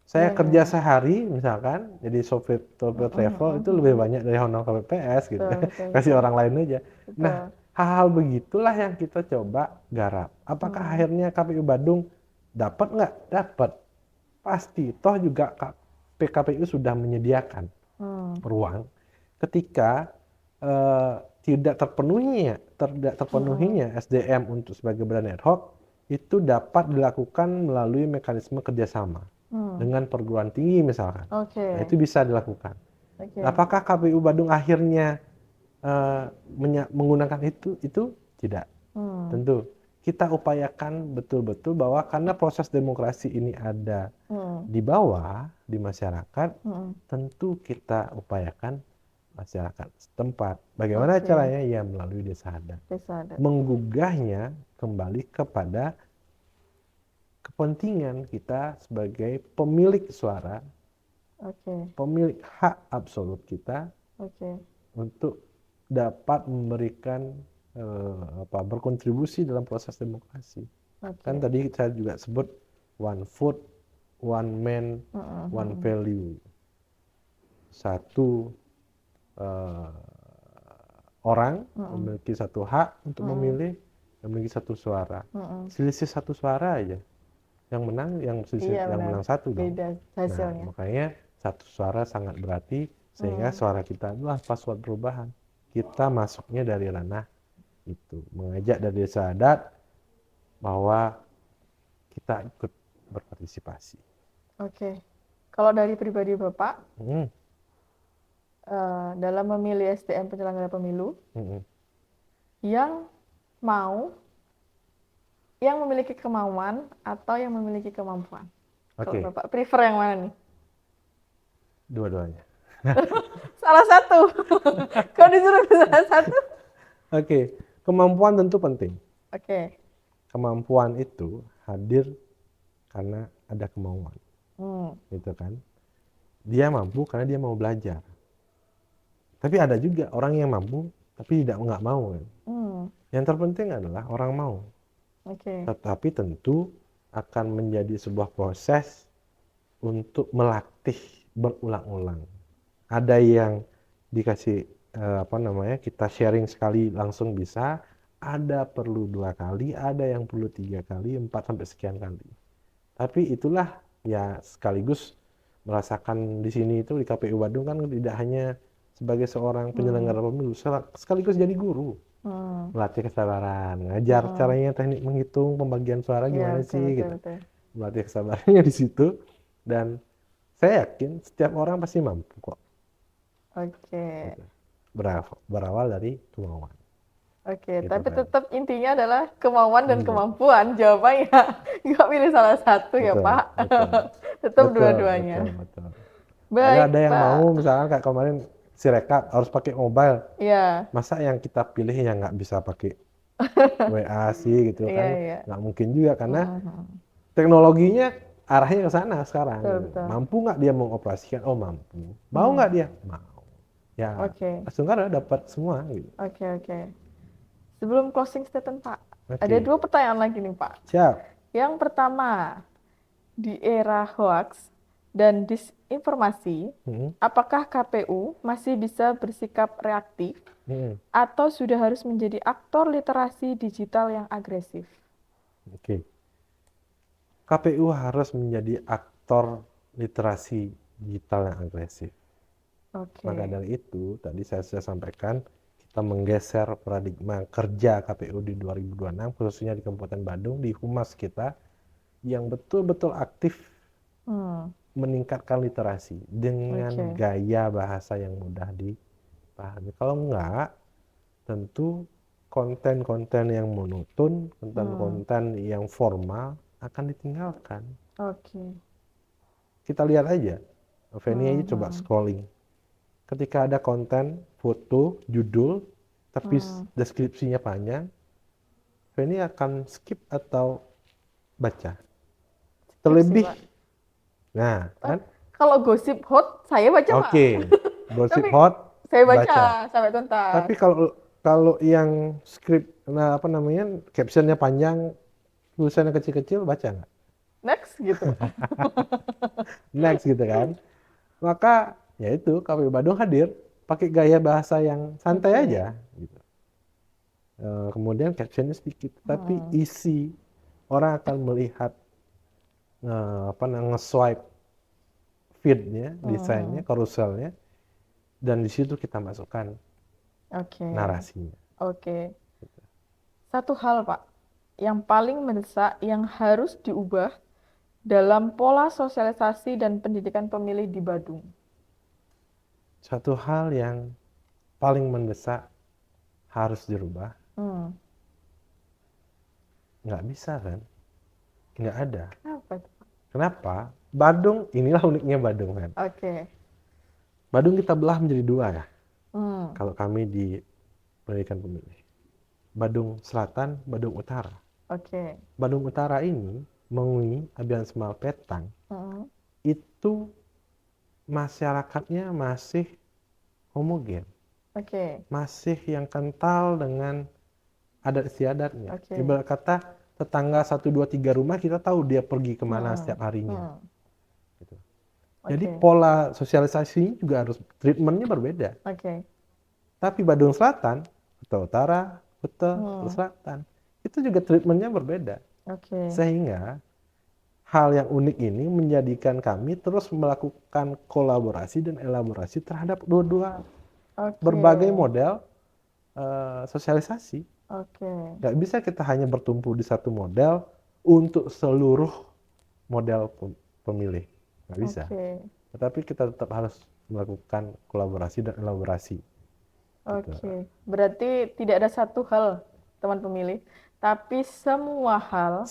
saya kerja sehari misalkan jadi sopir travel itu lebih banyak dari honor KPPS gitu. Kasih orang lain aja. Nah, hal-hal begitulah yang kita coba garap. Apakah akhirnya KPU Badung dapat nggak? Dapat. Pasti. Toh juga PKPU sudah menyediakan ruang ketika tidak terpenuhinya SDM untuk sebagai badan ad hoc, itu dapat dilakukan melalui mekanisme kerjasama dengan perguruan tinggi misalkan. Nah, itu bisa dilakukan. Apakah KPU Badung akhirnya menggunakan itu? Itu tidak. Tentu kita upayakan betul-betul bahwa karena proses demokrasi ini ada di bawah, di masyarakat, tentu kita upayakan masyarakat setempat. Bagaimana Oke. caranya? Ya melalui desa adat. Desa adat. Menggugahnya kembali kepada kepentingan kita sebagai pemilik suara, Oke. pemilik hak absolut kita Oke. untuk dapat memberikan berkontribusi dalam proses demokrasi. Kan Oke. tadi saya juga sebut one vote, one man, one value. Satu orang memiliki satu hak untuk memilih, memiliki satu suara. Selisih satu suara aja, yang menang Iya yang benar. menang satu dong. Beda Nah, hasilnya. makanya satu suara sangat berarti, sehingga suara kita adalah pasukan perubahan. Kita masuknya dari ranah itu, mengajak dari desa adat bahwa kita ikut berpartisipasi. Oke. Kalau dari pribadi Bapak, Hmm, dalam memilih SDM penyelenggara pemilu hmm, yang memiliki kemauan atau yang memiliki kemampuan. Kalau Oke, Bapak prefer yang mana nih? dua-duanya. Salah satu. Kalau disuruh salah satu. Oke, kemampuan tentu penting. Oke. Kemampuan itu hadir karena ada kemauan, Hmm. gitu kan? Dia mampu karena dia mau belajar. Tapi ada juga orang yang mampu tapi nggak mau kan? Yang terpenting adalah orang mau. Oke. Tetapi tentu akan menjadi sebuah proses untuk melatih berulang-ulang. Ada yang dikasih kita sharing sekali langsung bisa, ada perlu 2 kali, ada yang perlu 3 kali, 4 sampai sekian kali. Tapi itulah ya sekaligus merasakan di sini itu di KPU Badung kan tidak hanya sebagai seorang penyelenggara pemilu, sekaligus jadi guru. Melatih kesabaran, ngajar caranya teknik menghitung pembagian suara Iya, gimana betul, sih betul, gitu. betul. Melatih kesabarannya di situ, dan saya yakin setiap orang pasti mampu kok. Oke. Gitu. Berawal dari kemauan. Oke, Gitu tapi kan. tetap intinya adalah kemauan dan kemampuan. Jawabannya nggak pilih salah satu ya, Betul, Pak. betul. Tetap Betul, dua-duanya. betul. Baik, Ada yang Pak. mau misalkan kayak kemarin Sirekap harus pakai mobile. Iya, Masa yang kita pilih yang nggak bisa pakai WA sih gitu iya, kan? iya. Nggak mungkin juga karena teknologinya arahnya ke sana sekarang. Betul, Gitu. betul. Mampu nggak dia mengoperasikan? Oh mampu. Mau nggak dia? Mau. Ya, Oke, langsung kan dapat semua gitu. oke, oke. Sebelum closing statement, Pak, ada Oke. 2 pertanyaan lagi nih, Pak. Siap. Yang pertama, di era hoax dan disinformasi, Hmm, apakah KPU masih bisa bersikap reaktif hmm. atau sudah harus menjadi aktor literasi digital yang agresif? Oke. KPU harus menjadi aktor literasi digital yang agresif. Oke. Maka dari itu, tadi saya sudah sampaikan, kita menggeser paradigma kerja KPU di 2026, khususnya di Kabupaten Badung, di Humas kita, yang betul-betul aktif meningkatkan literasi dengan Oke. gaya bahasa yang mudah dipahami. Kalau enggak, tentu konten-konten yang monoton, konten-konten yang formal akan ditinggalkan. Oke. Kita lihat aja, Feni aja coba scrolling. Ketika ada konten, foto, judul, tapi deskripsinya panjang, Feni akan skip atau baca. Terlebih, Pak. nah kan? Kalau gosip hot, saya baca, Pak. Oke, gosip Tapi hot, saya baca sampai tuntas. Tapi kalau yang skrip, captionnya panjang, tulisannya kecil-kecil, baca nggak? Next gitu. Next gitu kan? Maka ya itu KPU Badung hadir pakai gaya bahasa yang santai Oke. aja gitu. Kemudian captionnya sedikit, tapi isi orang akan melihat nge-swipe feednya, desainnya, karuselnya, dan di situ kita masukkan Oke. narasinya. Oke. Satu hal, Pak, yang paling mendesak yang harus diubah dalam pola sosialisasi dan pendidikan pemilih di Badung. Satu hal yang paling mendesak harus dirubah, nggak bisa kan? Nggak ada. Kenapa tuh, Pak? Kenapa? Badung, inilah uniknya Badung kan. Oke. Badung kita belah menjadi 2 ya. Kalau kami di pendidikan pemilih. Badung Selatan, Badung Utara. Oke. Badung Utara ini, Mengui, Abian Semal Petang, itu masyarakatnya masih homogen. Oke. Masih yang kental dengan adat istiadatnya. Oke. Ibarat kata tetangga 1, 2, 3 rumah kita tahu dia pergi kemana setiap harinya. Gitu. Jadi Oke. pola sosialisasi juga harus treatmentnya berbeda. Oke. Tapi Badung Selatan, atau Utara, atau Selatan, itu juga treatmentnya berbeda. Oke. Sehingga hal yang unik ini menjadikan kami terus melakukan kolaborasi dan elaborasi terhadap dua-dua berbagai model sosialisasi. Oke. Nggak bisa kita hanya bertumpu di satu model untuk seluruh model pemilih. Nggak bisa. Oke. Tetapi kita tetap harus melakukan kolaborasi dan elaborasi. Oke. Berarti tidak ada satu hal, teman pemilih, tapi semua hal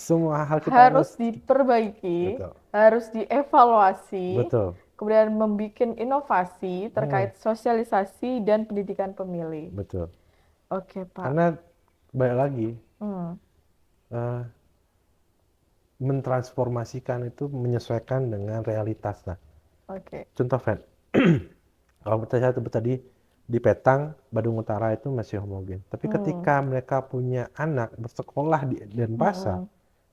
kita harus diperbaiki, Betul. harus dievaluasi, Betul. kemudian membuat inovasi terkait sosialisasi dan pendidikan pemilih. Betul. Oke, Pak. Karena balik lagi, mentransformasikan itu menyesuaikan dengan realitas. Nah, contoh, Fred, kalau saya tadi di Petang, Badung Utara itu masih homogen. Tapi ketika mereka punya anak bersekolah di Denpasar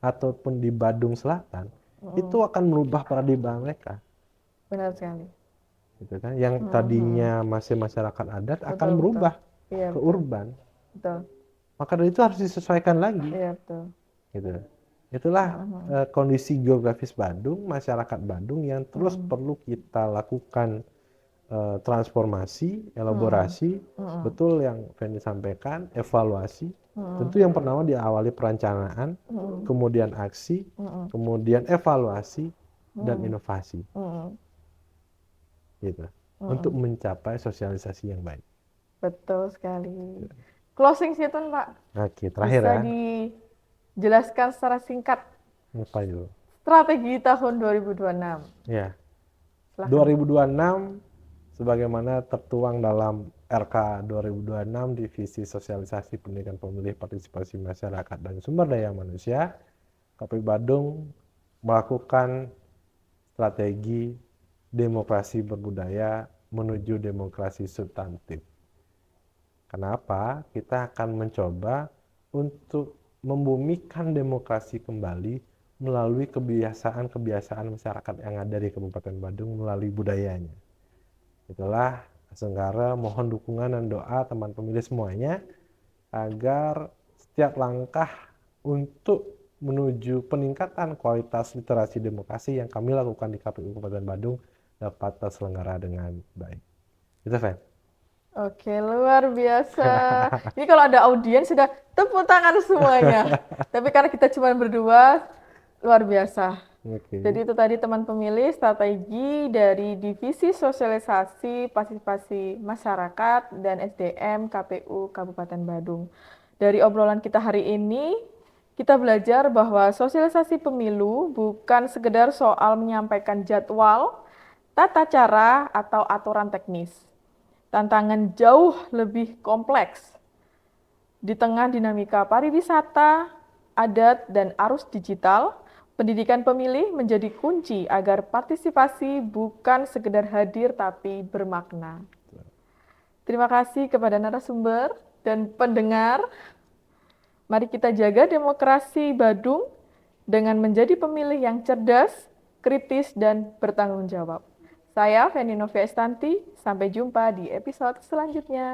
ataupun di Badung Selatan, itu akan merubah paradigma mereka. Benar sekali. Gitu kan? Yang tadinya masih masyarakat adat akan berubah ke urban. Betul. Maka dari itu harus disesuaikan lagi. Iya, betul. Gitu. Itulah kondisi geografis Badung, masyarakat Badung yang terus perlu kita lakukan transformasi, elaborasi, betul yang Fendi sampaikan, evaluasi. Tentu yang pertama diawali perencanaan, kemudian aksi, kemudian evaluasi dan inovasi. Gitu. Untuk mencapai sosialisasi yang baik. Betul sekali. Closing statement, Pak. Oke, terakhir bisa dijelaskan secara singkat. Apa itu? Strategi tahun 2026. Ya. Silahkan. 2026 sebagaimana tertuang dalam RK 2026 Divisi Sosialisasi Pendidikan Pemilih Partisipasi Masyarakat dan Sumber Daya Manusia, KPU Badung melakukan strategi demokrasi berbudaya menuju demokrasi substantif. Kenapa? Kita akan mencoba untuk membumikan demokrasi kembali melalui kebiasaan-kebiasaan masyarakat yang ada di Kabupaten Badung melalui budayanya. Itulah Senggara mohon dukungan dan doa teman pemilih semuanya agar setiap langkah untuk menuju peningkatan kualitas literasi demokrasi yang kami lakukan di KPU Kabupaten Badung dapat terselenggara dengan baik. Itu, Fen. Oke, luar biasa. Ini kalau ada audiens sudah tepuk tangan semuanya. Tapi karena kita cuma berdua, luar biasa. Jadi itu tadi teman pemilih strategi dari Divisi Sosialisasi Partisipasi Masyarakat dan SDM KPU Kabupaten Badung. Dari obrolan kita hari ini, kita belajar bahwa sosialisasi pemilu bukan sekedar soal menyampaikan jadwal, tata cara, atau aturan teknis. Tantangan jauh lebih kompleks. Di tengah dinamika pariwisata, adat, dan arus digital, pendidikan pemilih menjadi kunci agar partisipasi bukan sekedar hadir tapi bermakna. Terima kasih kepada narasumber dan pendengar. Mari kita jaga demokrasi Badung dengan menjadi pemilih yang cerdas, kritis, dan bertanggung jawab. Saya Feni Novia Estanti, sampai jumpa di episode selanjutnya.